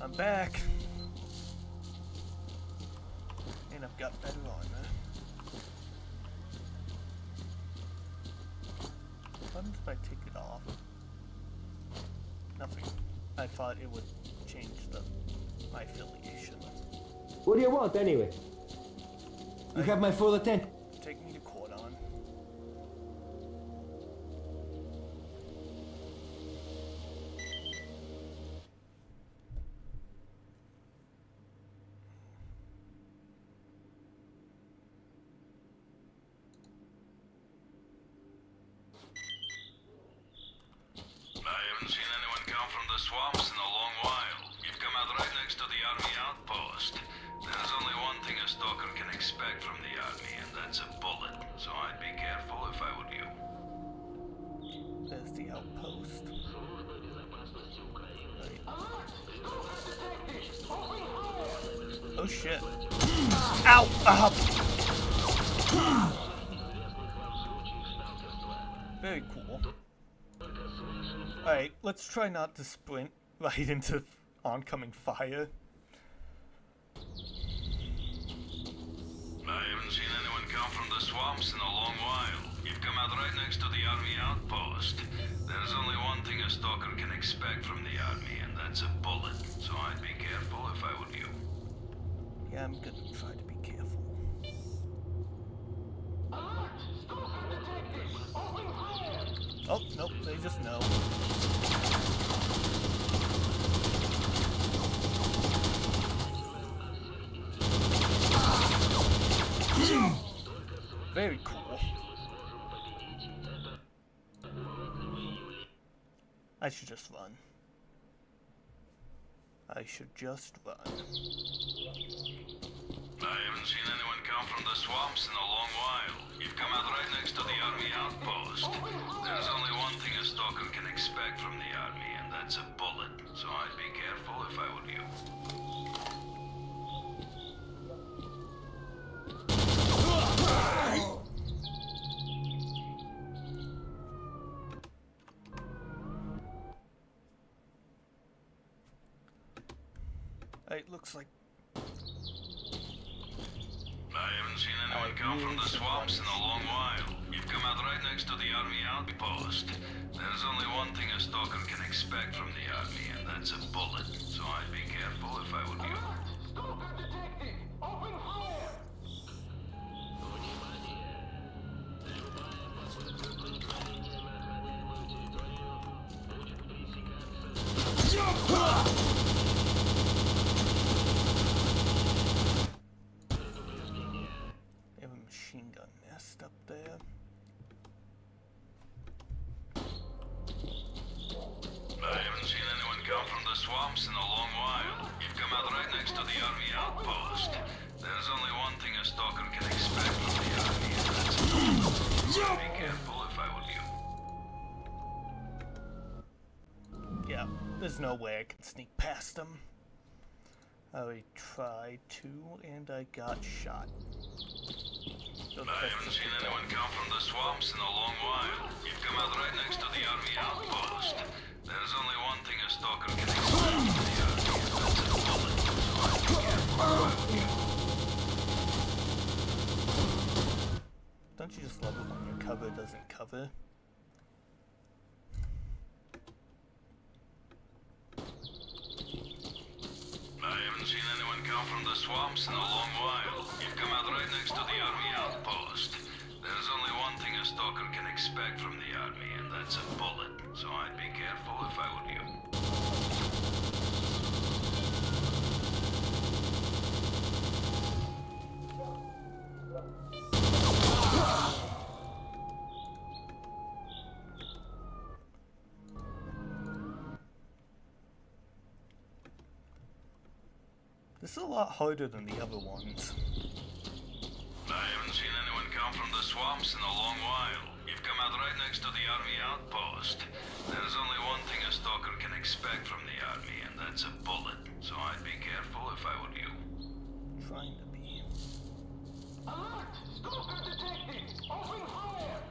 [SPEAKER 1] I'm back. And I've got better armor. What if I take it off? Nothing. I thought it would change my affiliation.
[SPEAKER 7] what do you want anyway? You have my full attention.
[SPEAKER 1] Take me to court on.
[SPEAKER 9] I haven't seen anyone come from the swamps in a long while. You've come out right next to the army outpost. There's only one thing a stalker can expect from the army, and that's a bullet. So I'd be careful if I were you.
[SPEAKER 1] There's the outpost. Right. Oh shit. Ow! Very cool. Alright, let's try not to sprint right into oncoming fire.
[SPEAKER 9] I haven't seen anyone come from the swamps in a long while. You've come out right next to the army outpost. There's only one thing a stalker can expect from the army, and that's a bullet. So I'd be careful if I were you.
[SPEAKER 1] Yeah, I'm gonna try to be careful. Oh, nope, they just know. Very cool. I should just run. I should just run.
[SPEAKER 9] I haven't seen anyone come from the swamps in a long while. You've come out right next to the army outpost. There's only one thing a stalker can expect from the army, and that's a bullet. So I'd be careful if I were you.
[SPEAKER 1] It looks like
[SPEAKER 9] I haven't seen anyone come from the swamps in a long while. You've come out right next to the army outpost. There's only one thing a stalker can expect from the army, and that's a bullet. So I'd be careful if I were you.
[SPEAKER 10] Stalker detected! Open fire!
[SPEAKER 1] they have a machine gun nest up there.
[SPEAKER 9] I haven't seen anyone come from the swamps in a long while. You've come out right next to the army outpost. There's only one thing a stalker can expect from the army, and that's a bullet. So be careful if I were you.
[SPEAKER 1] Yeah, there's no way I can sneak past them. I tried to, and I got shot.
[SPEAKER 9] I haven't seen anyone come from the swamps in a long while. You've come out right next to the army outpost. There's only one thing a stalker can expect from the army, and that's a bullet. So I'd be careful if I were you.
[SPEAKER 1] Don't you just love it when your cover doesn't cover?
[SPEAKER 9] I haven't seen anyone come from the swamps in a long while. You've come out right next to the army outpost. There's only one thing a stalker can expect from the army, and that's a bullet. So I'd be careful if I were you.
[SPEAKER 1] This is a lot harder than the other ones.
[SPEAKER 9] I haven't seen anyone come from the swamps in a long while. You've come out right next to the army outpost. There's only one thing a stalker can expect from the army, and that's a bullet. So I'd be careful if I were you.
[SPEAKER 1] Trying to be.
[SPEAKER 10] Alert! Stalker detected! Open fire!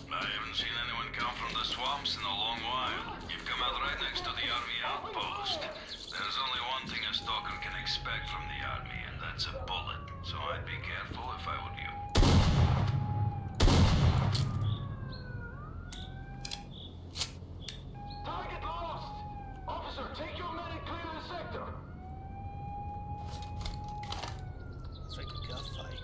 [SPEAKER 9] I haven't seen anyone come from the swamps in a long while. You've come out right next to the army outpost. There's only from the army, and that's a bullet. So I'd be careful if I were you.
[SPEAKER 10] Target lost! Officer, take your men and clear the sector!
[SPEAKER 1] It's like a gunfight.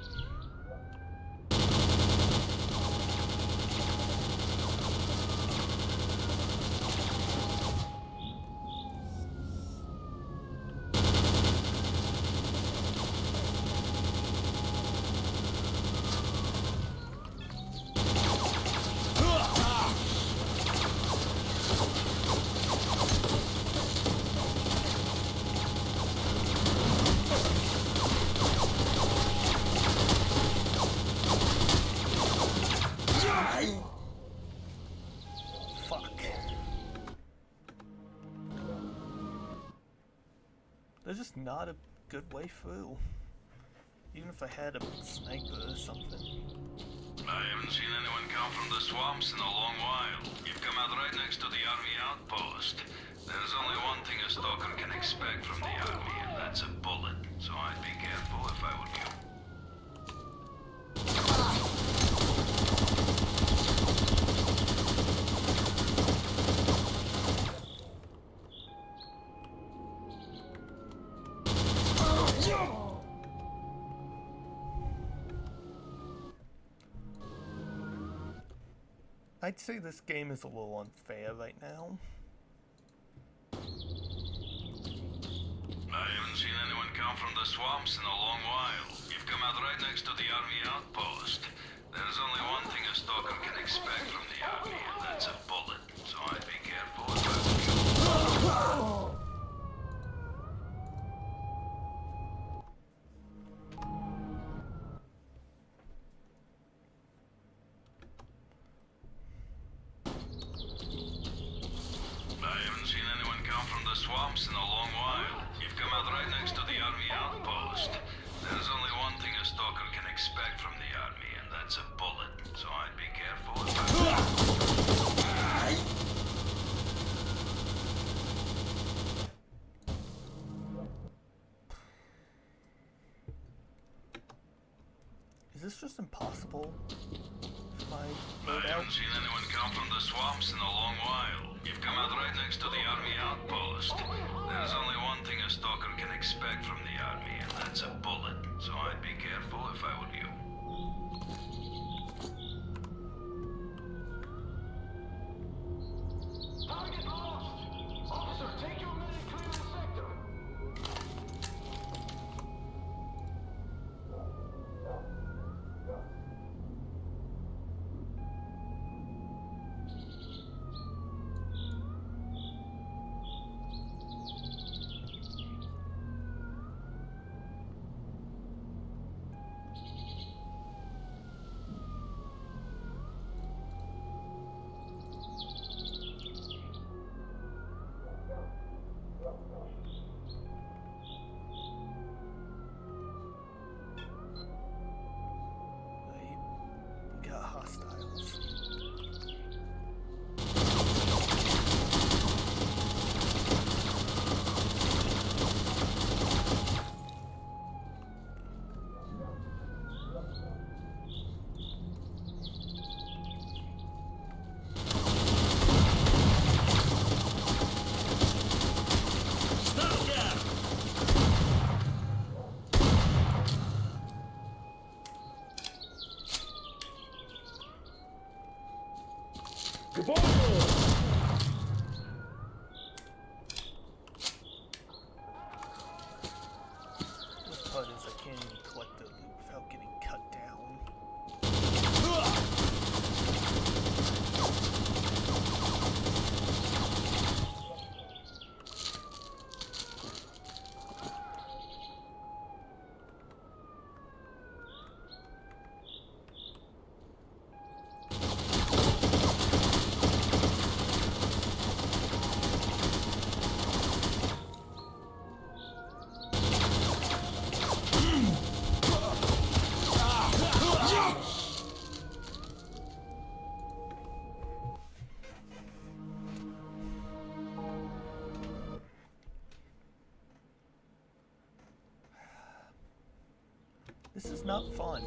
[SPEAKER 1] Fuck. There's just not a good way through. Even if I had a sniper or something.
[SPEAKER 9] I haven't seen anyone come from the swamps in a long while. You've come out right next to the army outpost. There's only one thing a stalker can expect from the army, and that's a bullet. So I'd be careful if I were you.
[SPEAKER 1] I'd say this game is a little unfair right now.
[SPEAKER 9] I haven't seen anyone come from the swamps in a long while. You've come out right next to the army outpost. There's only one thing a stalker can expect from the army, and that's a bullet. So I'd be careful if I were you. Swamps in a long while. You've come out right next to the army outpost. There's only one thing a stalker can expect from the army, and that's a bullet. So I'd be careful if I
[SPEAKER 1] Is this just impossible?
[SPEAKER 9] I haven't seen anyone come from the swamps in a long while. You've come out right next to the army outpost. There's only one thing a stalker can expect from the army, and that's a bullet. So I'd be careful if I were you.
[SPEAKER 10] Target lost! Officer, take your men and clear the sector!
[SPEAKER 1] We got hostiles. Worst part is I can't even collect the loot without getting cut down. This is not fun.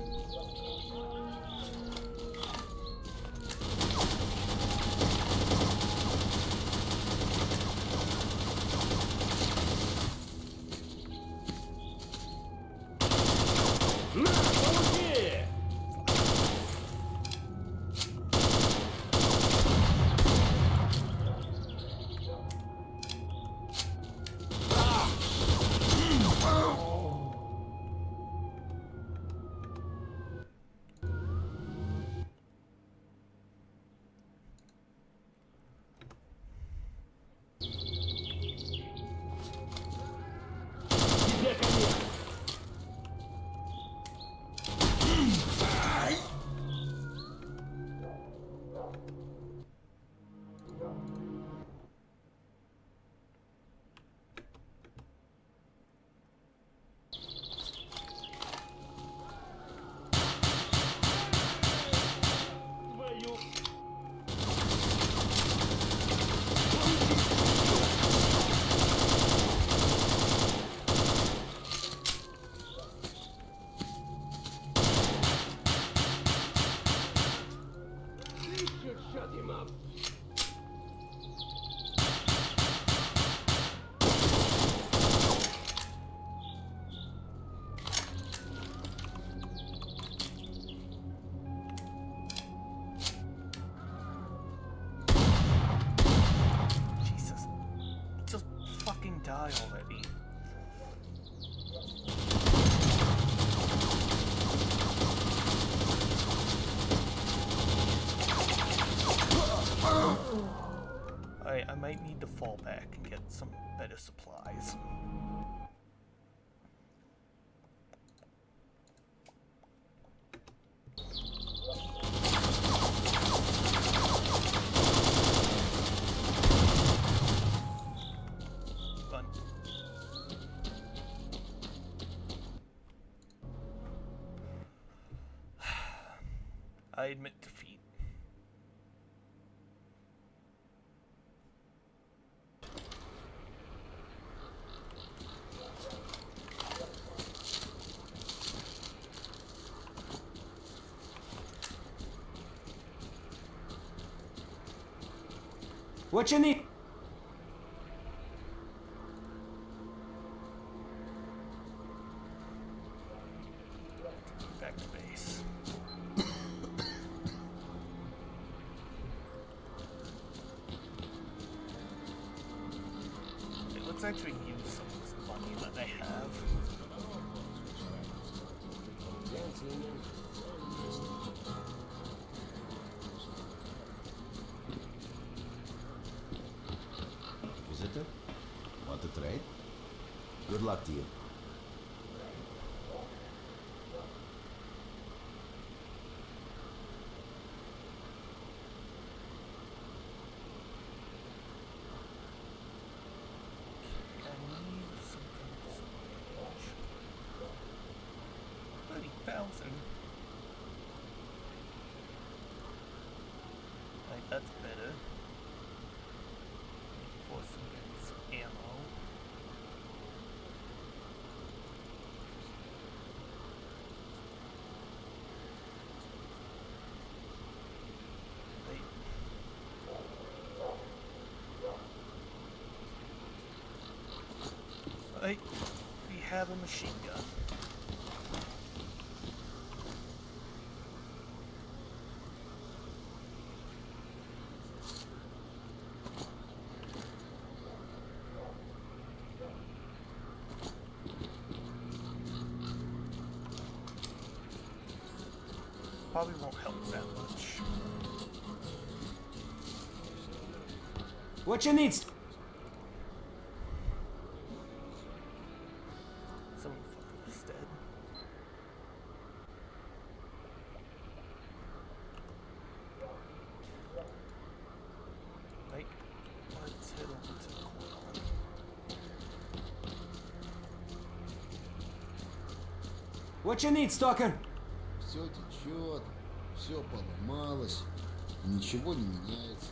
[SPEAKER 1] Die already. Alright, I might need to fall back and get some better supplies. I admit defeat.
[SPEAKER 7] What you need?
[SPEAKER 1] Back to base. Let's actually use some of this money that I have.
[SPEAKER 6] Visitor? Want to trade? Good luck to you.
[SPEAKER 1] Like, that's better. Of course, I'm getting some ammo. Right, we have a machine gun. Probably won't help that much.
[SPEAKER 7] What you need?
[SPEAKER 1] Someone fucking instead. Right, let's head over to the corner.
[SPEAKER 7] What you need, S.T.A.L.K.E.R?
[SPEAKER 11] Все течет, все поломалось, и ничего не меняется.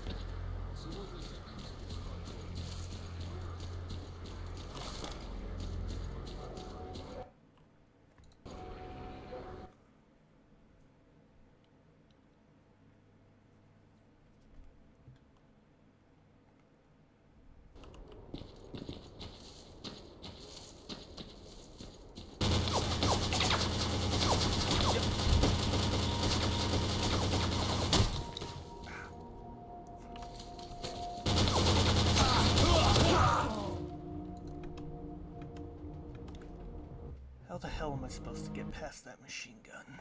[SPEAKER 11] Сегодня
[SPEAKER 1] How the hell am I supposed to get past that machine gun?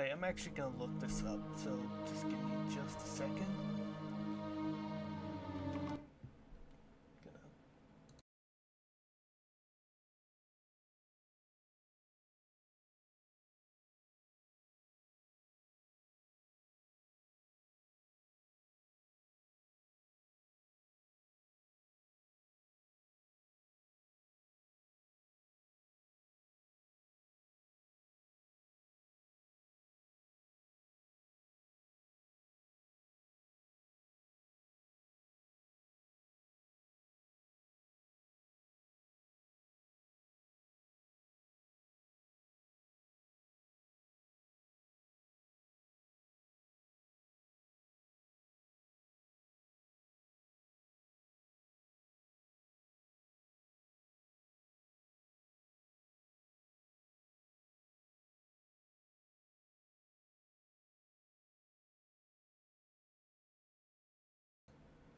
[SPEAKER 1] I'm actually gonna look this up, so just give me just a second.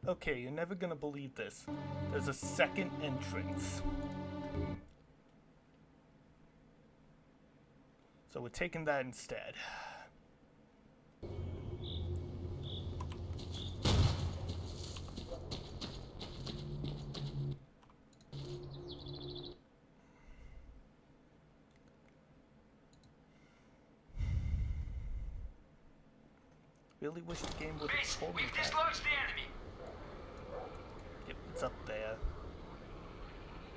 [SPEAKER 1] Okay, you're never gonna believe this. There's a second entrance. So we're taking that instead. Really wish the game would have told me
[SPEAKER 5] We've
[SPEAKER 1] that.
[SPEAKER 5] dislodged the enemy.
[SPEAKER 1] Yep, it's up there.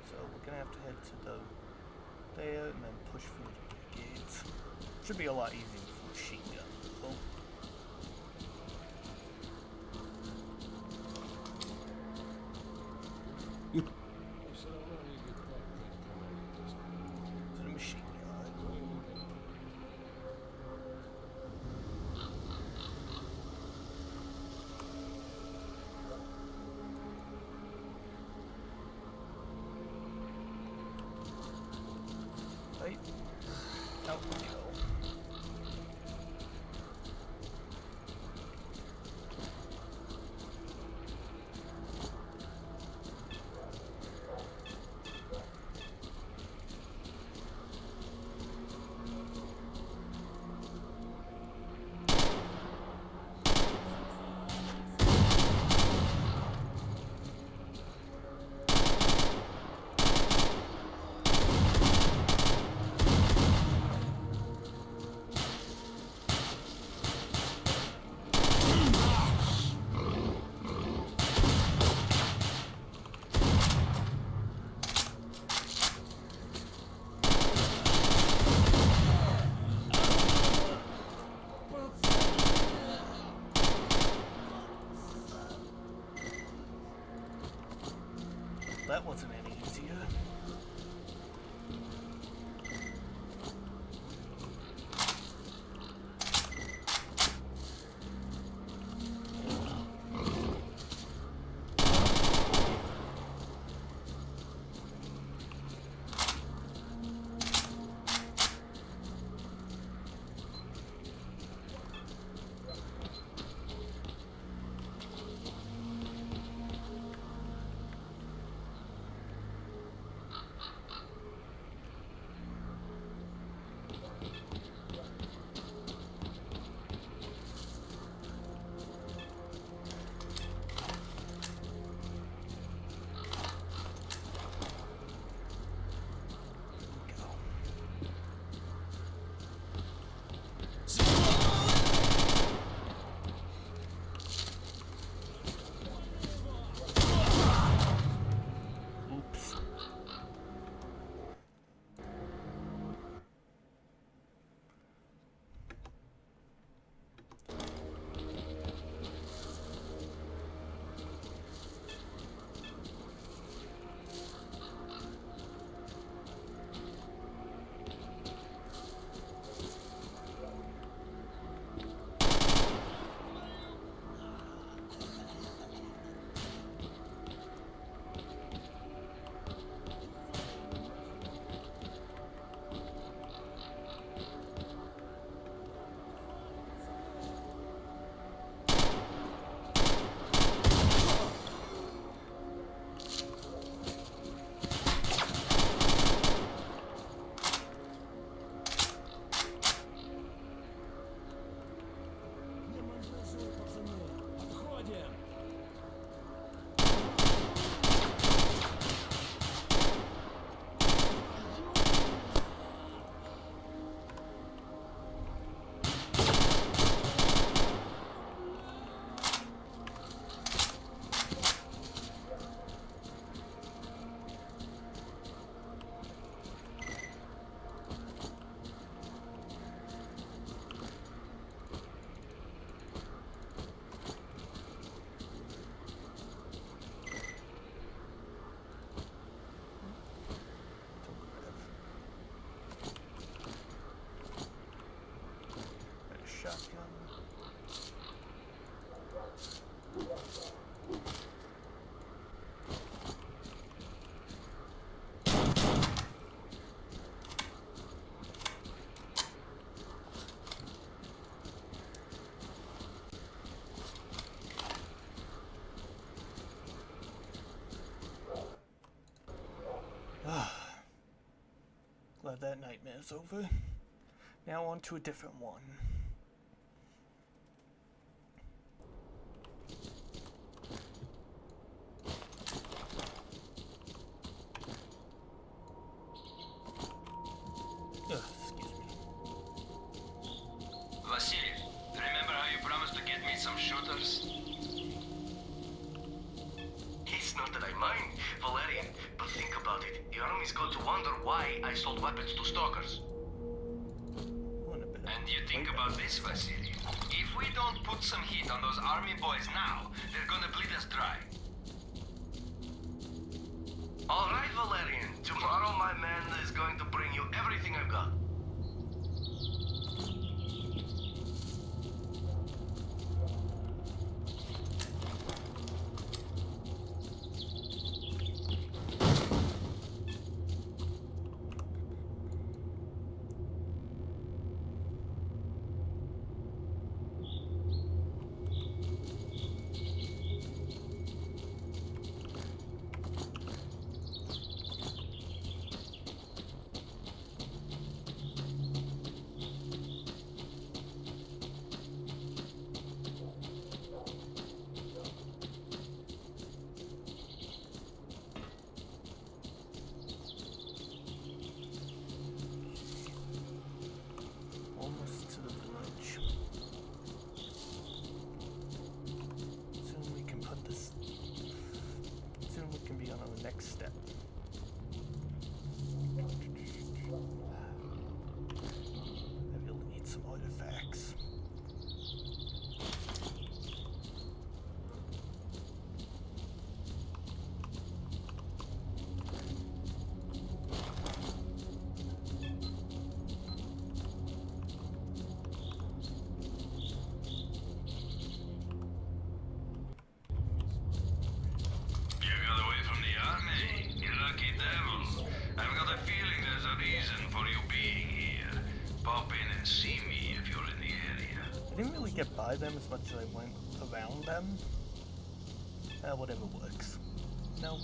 [SPEAKER 1] So we're gonna have to head to the there and then push through the gates. Should be a lot easier with a machine gun. Though. To the machine gun. Right. Out we go. That wasn't any easier. that nightmare's over. Now on to a different one. Excuse me.
[SPEAKER 5] Vasily, remember how you promised to get me some shooters?
[SPEAKER 8] It's not that I mind, Valerian, but think about it. The army's going to wonder why I sold weapons to stalkers.
[SPEAKER 5] And you think about this, Vasily. If we don't put some heat on those army boys now, they're gonna bleed us dry.
[SPEAKER 8] All right, Valerian. Tomorrow my man is going to bring you everything I've got.
[SPEAKER 1] Almost to the bridge. Soon we can put this. Soon we can be on our next step. I really need some artifacts.
[SPEAKER 9] You got away from the army, you lucky devil. I've got a feeling there's a reason for you being here. Pop in and see me if you're in the area.
[SPEAKER 1] I didn't really get by them as much as I went around them. Whatever works. No.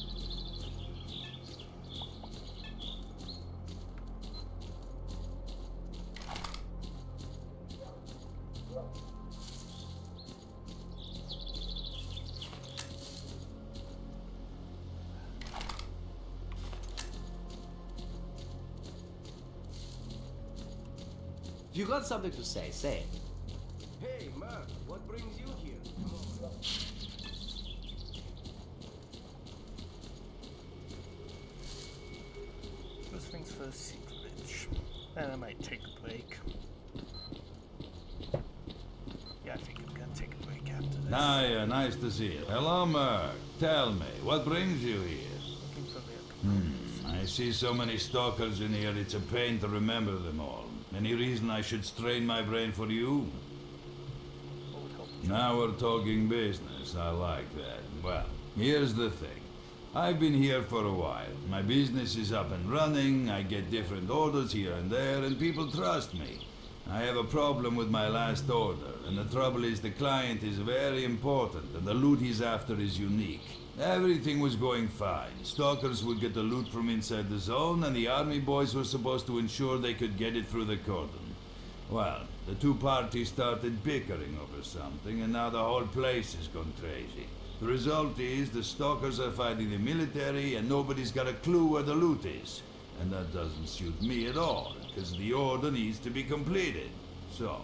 [SPEAKER 7] If you got something to say, say it.
[SPEAKER 10] Hey, Merc, what brings you here?
[SPEAKER 1] First things first, see the bridge. And I might take a break. Yeah, I think I'm gonna take a break after this.
[SPEAKER 3] Hiya, nice to see you. Hello, Merc. Tell me, what brings you here?
[SPEAKER 1] Looking for their
[SPEAKER 3] I see so many stalkers in here, it's a pain to remember them all. Any reason I should strain my brain for you?
[SPEAKER 1] what would help you?
[SPEAKER 3] Now we're talking business, I like that. Well, here's the thing. I've been here for a while. My business is up and running, I get different orders here and there, and people trust me. I have a problem with my last order, and the trouble is the client is very important, and the loot he's after is unique. Everything was going fine. Stalkers would get the loot from inside the zone, and the army boys were supposed to ensure they could get it through the cordon. Well, the two parties started bickering over something, and now the whole place has gone crazy. The result is the stalkers are fighting the military, and nobody's got a clue where the loot is. And that doesn't suit me at all, because the order needs to be completed. So,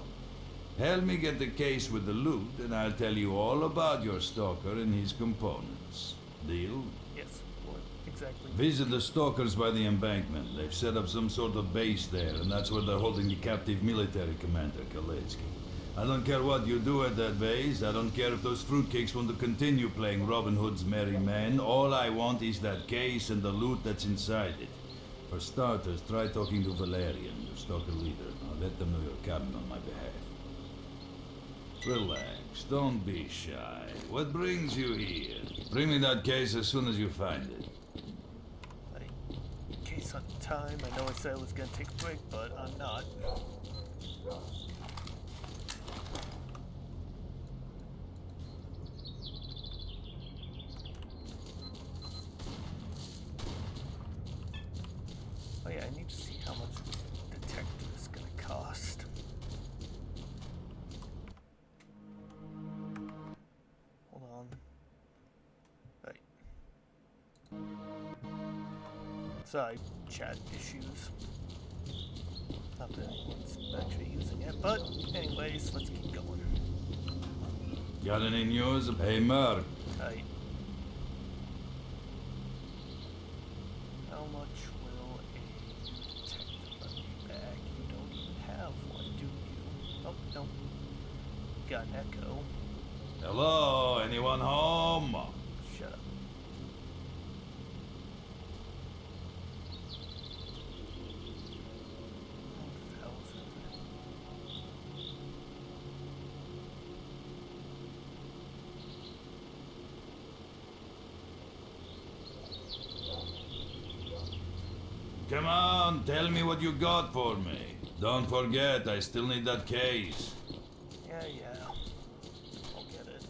[SPEAKER 3] help me get the case with the loot, and I'll tell you all about your stalker and his components. Deal?
[SPEAKER 1] Yes, what exactly?
[SPEAKER 3] Visit the stalkers by the embankment. They've set up some sort of base there, and that's where they're holding the captive military commander, S.T.A.L.K.E.R. I don't care what you do at that base. I don't care if those fruitcakes want to continue playing Robin Hood's Merry Men. All I want is that case and the loot that's inside it. For starters, try talking to Valerian, your stalker leader. I'll let them know you're coming on my behalf. Relax, don't be shy. What brings you here? Bring me that case as soon as you find it.
[SPEAKER 1] Case on time. I know I said I was gonna take a break, but I'm not. Oh yeah, I need to see how much Sorry, chat issues. Not that anyone's actually using it, but anyways, let's keep going.
[SPEAKER 3] Got any news? Hey, Merc.
[SPEAKER 1] Right. How much will a detective let me back? You don't even have one, do you? Oh, no. Got an echo.
[SPEAKER 3] Hello, anyone home?
[SPEAKER 1] Shut up.
[SPEAKER 3] Come on, tell me what you got for me. Don't forget, I still need that case.
[SPEAKER 1] Yeah. I'll get it.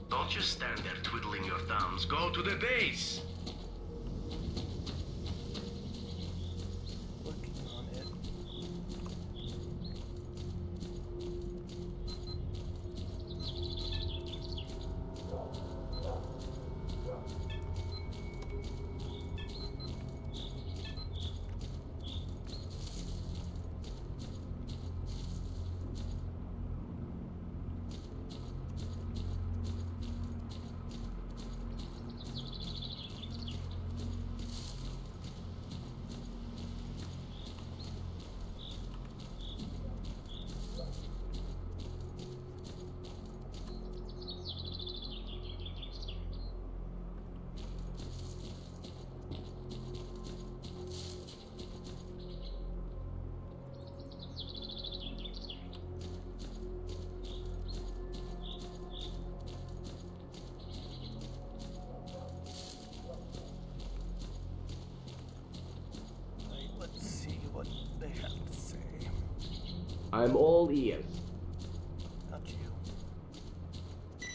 [SPEAKER 8] Don't just stand there twiddling your thumbs. Go to the base!
[SPEAKER 1] Working on it. Let's see what they have to say.
[SPEAKER 7] I'm all ears.
[SPEAKER 1] Not you.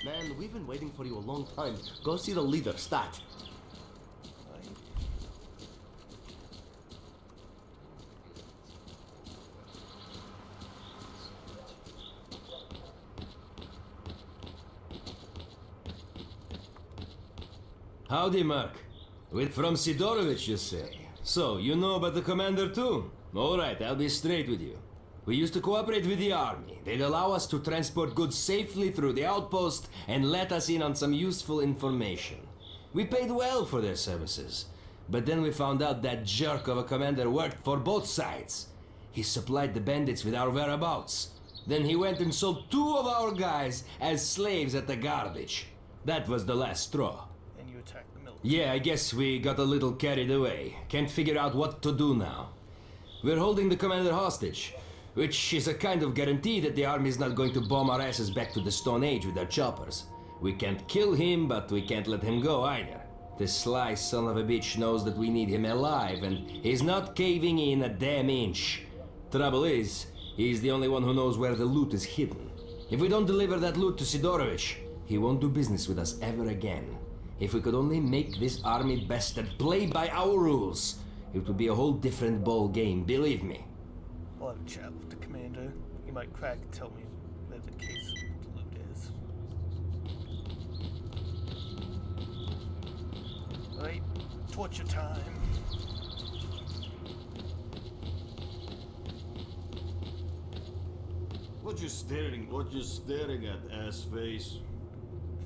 [SPEAKER 7] Man, we've been waiting for you a long time. Go see the leader, Stat.
[SPEAKER 1] Right.
[SPEAKER 7] Howdy, Mark. From Sidorovich, you say? So, you know about the commander too? Alright, I'll be straight with you. We used to cooperate with the army. They'd allow us to transport goods safely through the outpost and let us in on some useful information. We paid well for their services. But then we found out that jerk of a commander worked for both sides. He supplied the bandits with our whereabouts. Then he went and sold 2 of our guys as slaves at the garbage. That was the last straw.
[SPEAKER 1] And you attacked the military.
[SPEAKER 7] Yeah, I guess we got a little carried away. Can't figure out what to do now. We're holding the commander hostage, which is a kind of guarantee that the army's not going to bomb our asses back to the Stone Age with their choppers. We can't kill him, but we can't let him go either. This sly son of a bitch knows that we need him alive, and he's not caving in a damn inch. Trouble is, he's the only one who knows where the loot is hidden. If we don't deliver that loot to Sidorovich, he won't do business with us ever again. If we could only make this army bastard play by our rules, it would be a whole different ball game, believe me.
[SPEAKER 1] I'll have a chat with the commander. He might crack and tell me where the case of the loot is. Right, torture time.
[SPEAKER 4] What you staring at, ass face?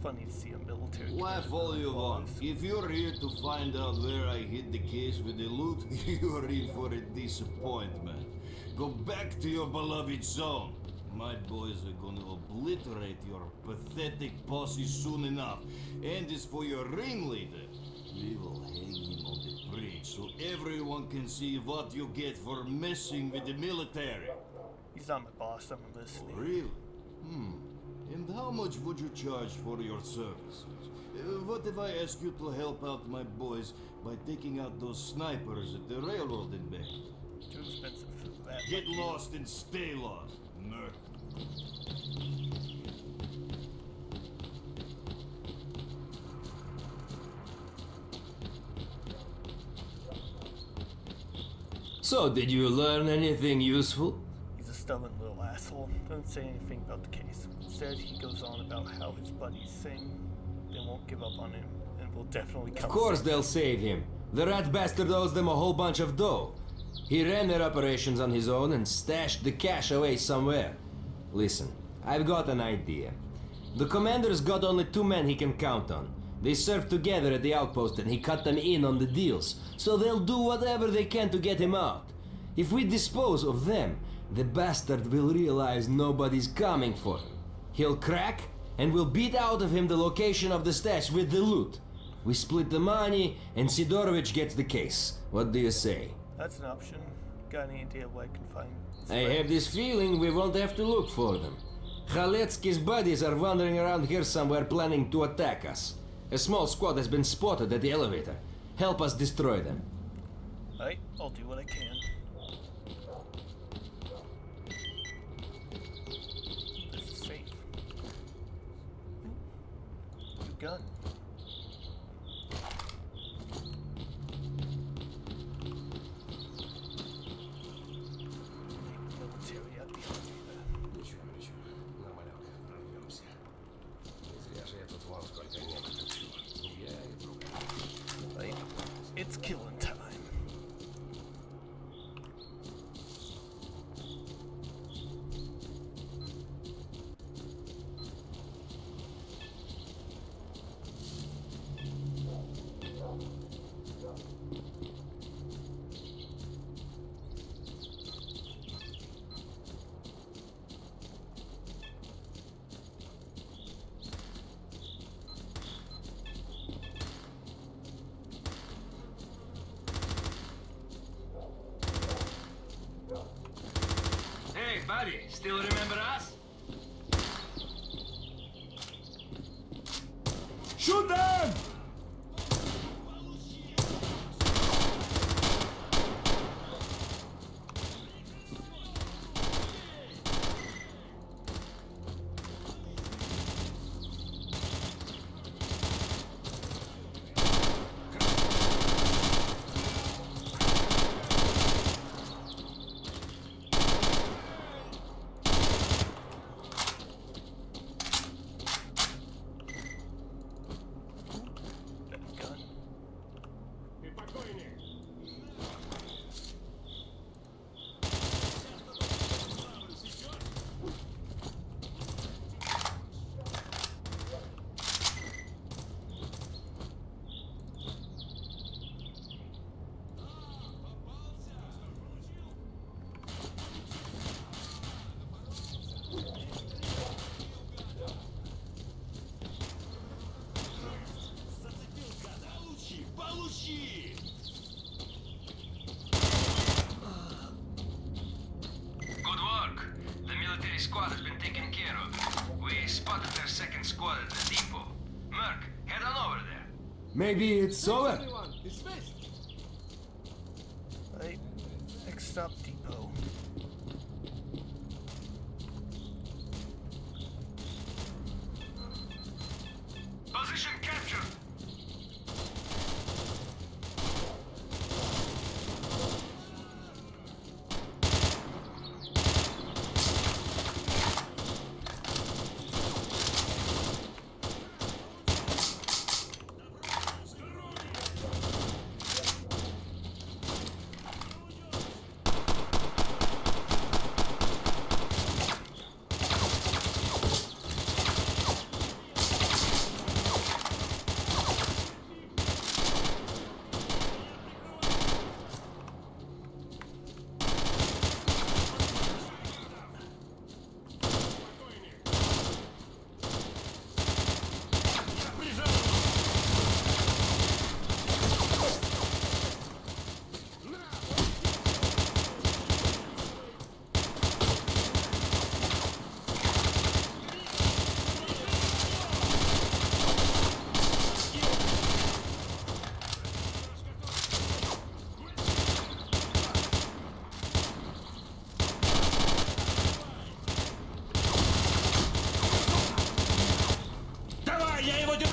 [SPEAKER 1] Funny to see a military.
[SPEAKER 4] Laugh all you want. If you're here to find out where I hid the case with the loot, you're in for a disappointment. Go back to your beloved zone. My boys are gonna obliterate your pathetic posse soon enough. And as for your ringleader, we will hang him on the bridge so everyone can see what you get for messing with the military.
[SPEAKER 1] He's not my boss, I'm listening.
[SPEAKER 4] Oh, really? And how much would you charge for your services? What if I ask you to help out my boys by taking out those snipers at the railroad and back?
[SPEAKER 1] Too expensive for that.
[SPEAKER 4] Get lost and stay lost, Merc.
[SPEAKER 7] So, did you learn anything useful?
[SPEAKER 1] He's a stubborn little asshole. Doesn't say anything about the case. Instead, he goes on about how his buddies sing. They won't give up on him, and will definitely come.
[SPEAKER 7] Of course
[SPEAKER 1] save
[SPEAKER 7] they'll save him. The rat bastard owes them a whole bunch of dough. He ran their operations on his own and stashed the cash away somewhere. Listen, I've got an idea. The commander's got only 2 men he can count on. They served together at the outpost and he cut them in on the deals, so they'll do whatever they can to get him out. If we dispose of them, the bastard will realize nobody's coming for him. He'll crack, and we'll beat out of him the location of the stash with the loot. We split the money, and Sidorovich gets the case. What do you say?
[SPEAKER 1] That's an option. Got any idea where I can find his
[SPEAKER 7] I
[SPEAKER 1] friends?
[SPEAKER 7] have this feeling we won't have to look for them. Khaletsky's buddies are wandering around here somewhere planning to attack us. A small squad has been spotted at the elevator. Help us destroy them.
[SPEAKER 1] Alright, I'll do what I can. This is safe. New gun. Military at the elevator.
[SPEAKER 12] Ничего. Нормально прорвемся. Не зря же я тут вон сколько не поточил. Я и другая.
[SPEAKER 1] Right? It's killing time.
[SPEAKER 5] Hey, buddy, still remember us?
[SPEAKER 3] Shoot them!
[SPEAKER 1] That gun.
[SPEAKER 5] Good work. The military squad has been taken care of. We spotted their second squad at the depot. Merc, head on over there.
[SPEAKER 7] Maybe it's over.
[SPEAKER 1] Right? Next stop, depot.
[SPEAKER 5] Position captured.
[SPEAKER 4] я его держу!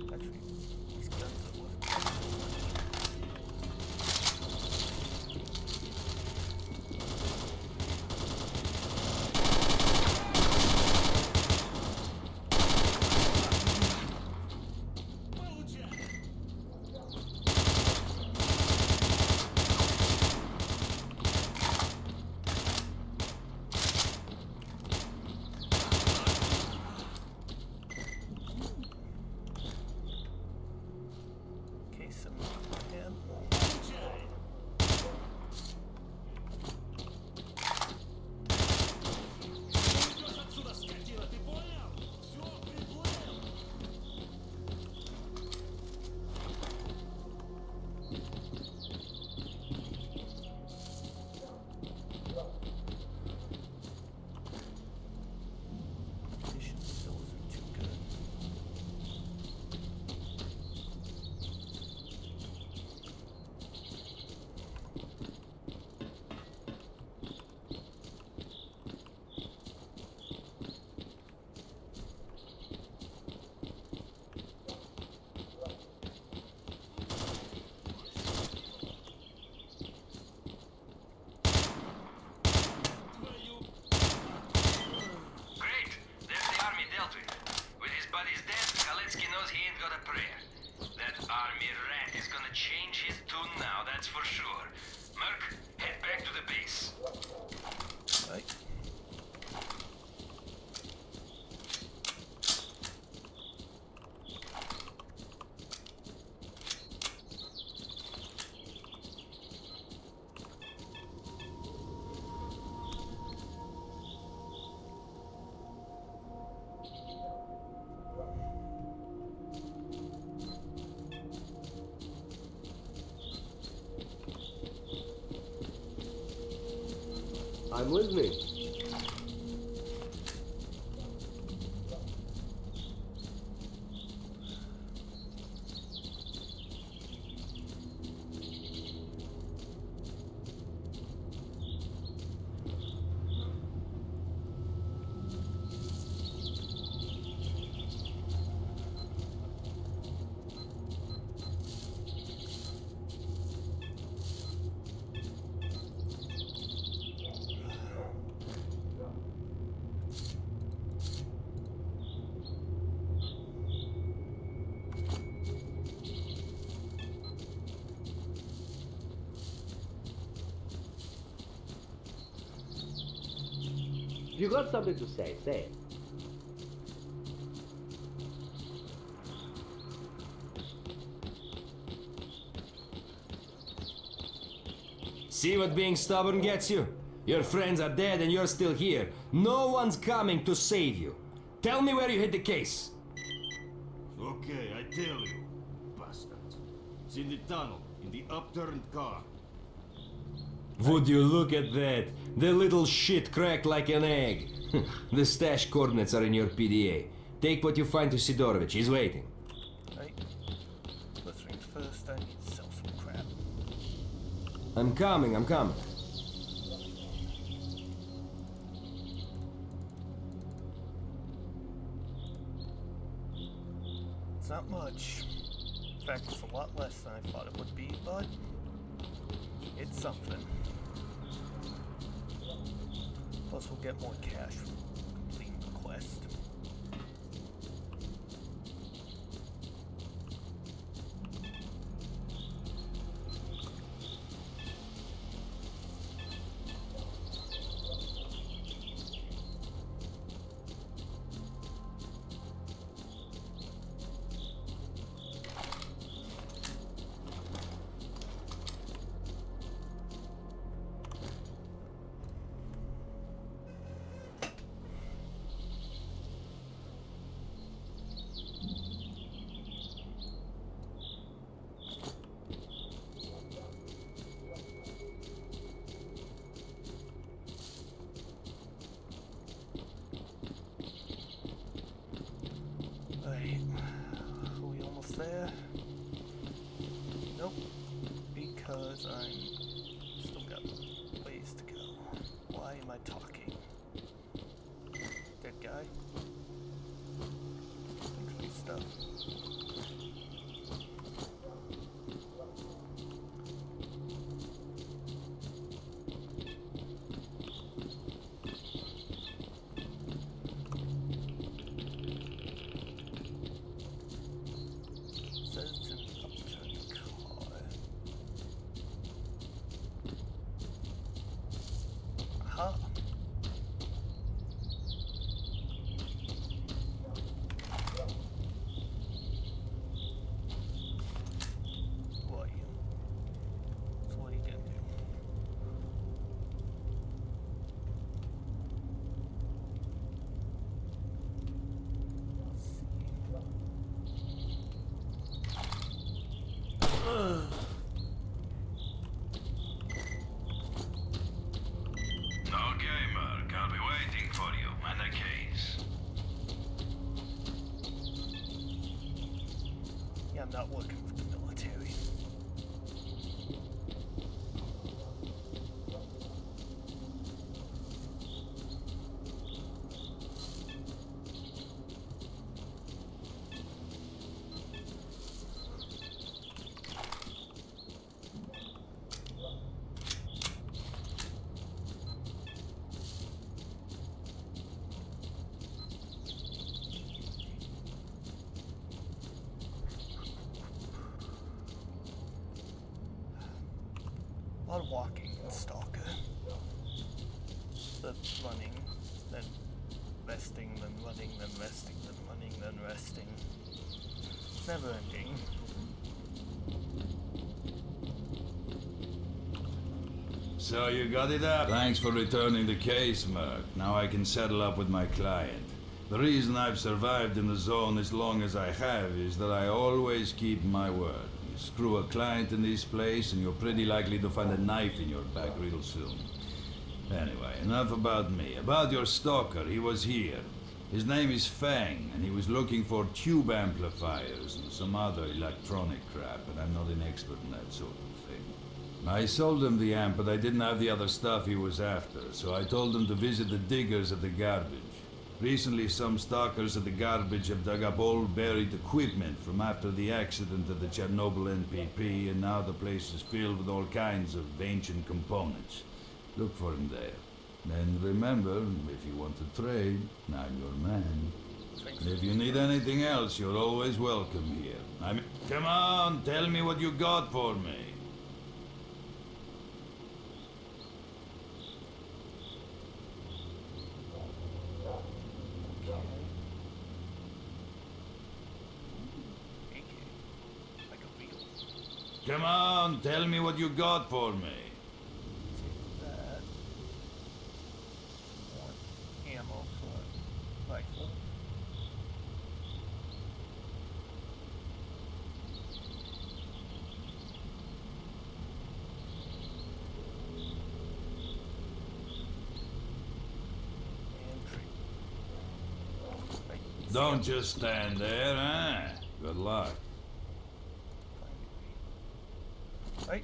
[SPEAKER 1] Actually, these guns are worth. Okay, some ammo.
[SPEAKER 4] Отсюда, скотина, ты понял? Все, приплыл!
[SPEAKER 1] Condition still isn't too good.
[SPEAKER 5] Great! There's the army dealt with. With his buddies dead, K.R knows he ain't got a prayer. That army rat is gonna change his tune now, that's for sure. Merc, head back to the base.
[SPEAKER 1] Right.
[SPEAKER 13] I'm listening. You got something to say it.
[SPEAKER 7] See what being stubborn gets you? Your friends are dead and you're still here. No one's coming to save you. Tell me where you hid the case.
[SPEAKER 4] Okay, I tell you, bastards. It's in the tunnel, in the upturned car.
[SPEAKER 7] Would you look at that? The little shit cracked like an egg. The stash coordinates are in your PDA. Take what you find to Sidorovich. He's waiting.
[SPEAKER 1] Right. First things first, I need to sell some crap.
[SPEAKER 7] I'm coming.
[SPEAKER 1] It's not much. In fact, it's a lot less than I thought it would be, but it's something. Plus, we'll get more cash from completing the quest. there? Nope. Because I'm still got ways to go. Why am I talking? Dead guy? Actually stuff. Says it's an upturned car. Aha. Who are you? So what are you gonna do?
[SPEAKER 9] Okay, Merc, I'll be waiting for you in the case.
[SPEAKER 1] Yeah, I'm not working with the military. A lot of walking in Stalker. The running, then resting, then running, then resting, then running, then resting. It's never ending.
[SPEAKER 3] So you got it up. Thanks for returning the case, Merc. Now I can settle up with my client. The reason I've survived in the zone as long as I have is that I always keep my word. You screw a client in this place and you're pretty likely to find a knife in your back real soon. Anyway, enough about me. About your stalker, he was here. His name is Fang, and he was looking for tube amplifiers and some other electronic crap, and I'm not an expert in that sort of thing. I sold him the amp, but I didn't have the other stuff he was after, so I told him to visit the diggers at the garbage. Recently, some stalkers at the garbage have dug up old buried equipment from after the accident at the Chernobyl NPP, and now the place is filled with all kinds of ancient components. Look for him there. And remember, if you want to trade, I'm your man. And if you need anything else, you're always welcome here. Come on, tell me what you got for me.
[SPEAKER 1] Like a wheel.
[SPEAKER 3] Come on, tell me what you got for me.
[SPEAKER 1] Take that. Some more ammo for rifle. And tree. Right.
[SPEAKER 3] Don't just stand there, huh? Good luck.
[SPEAKER 1] Right.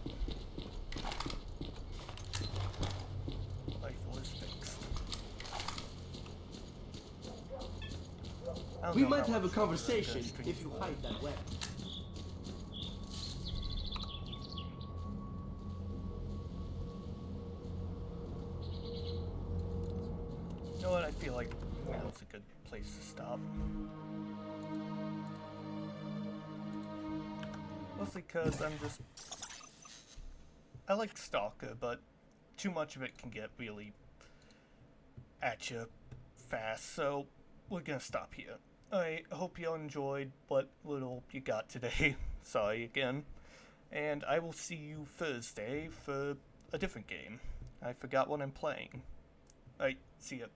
[SPEAKER 1] Rifle is fixed. I don't
[SPEAKER 14] We
[SPEAKER 1] know
[SPEAKER 14] might
[SPEAKER 1] how
[SPEAKER 14] have a
[SPEAKER 1] much longer the
[SPEAKER 14] conversation
[SPEAKER 1] stream
[SPEAKER 14] if you
[SPEAKER 1] for.
[SPEAKER 14] hide that weapon.
[SPEAKER 1] You know what? I feel like now's a good place to stop. Mostly because I like Stalker, but too much of it can get really at you fast, so we're gonna stop here. I hope you enjoyed what little you got today. Sorry again. And I will see you Thursday for a different game. I forgot what I'm playing. Alright, see ya.